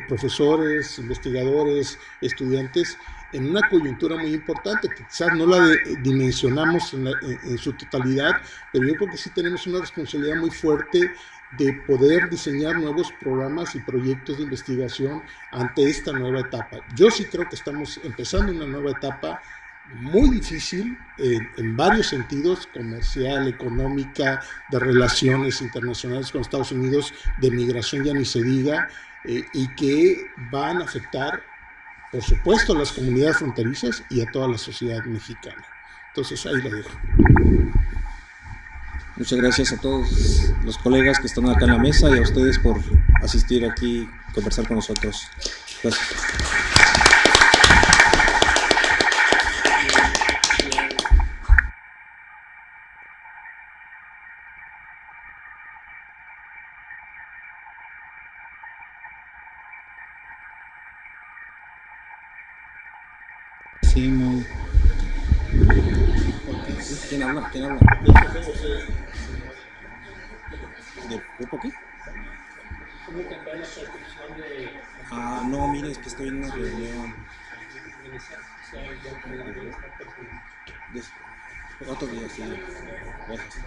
Speaker 5: profesores, investigadores, estudiantes, en una coyuntura muy importante, que quizás no la dimensionamos en su totalidad, pero yo creo que sí tenemos una responsabilidad muy fuerte de poder diseñar nuevos programas y proyectos de investigación ante esta nueva etapa. Yo sí creo que estamos empezando una nueva etapa muy difícil en varios sentidos, comercial, económica, de relaciones internacionales con Estados Unidos, de migración ya ni se diga, y que van a afectar, por supuesto, a las comunidades fronterizas y a toda la sociedad mexicana. Entonces ahí lo dejo.
Speaker 4: Muchas gracias a todos los colegas que están acá en la mesa y a ustedes por asistir aquí y conversar con nosotros. Gracias.
Speaker 8: Sí, muy...
Speaker 4: ¿Quién habla? ¿De grupo qué? No, mire, es que estoy en una reunión. Otro día, sí. Gracias.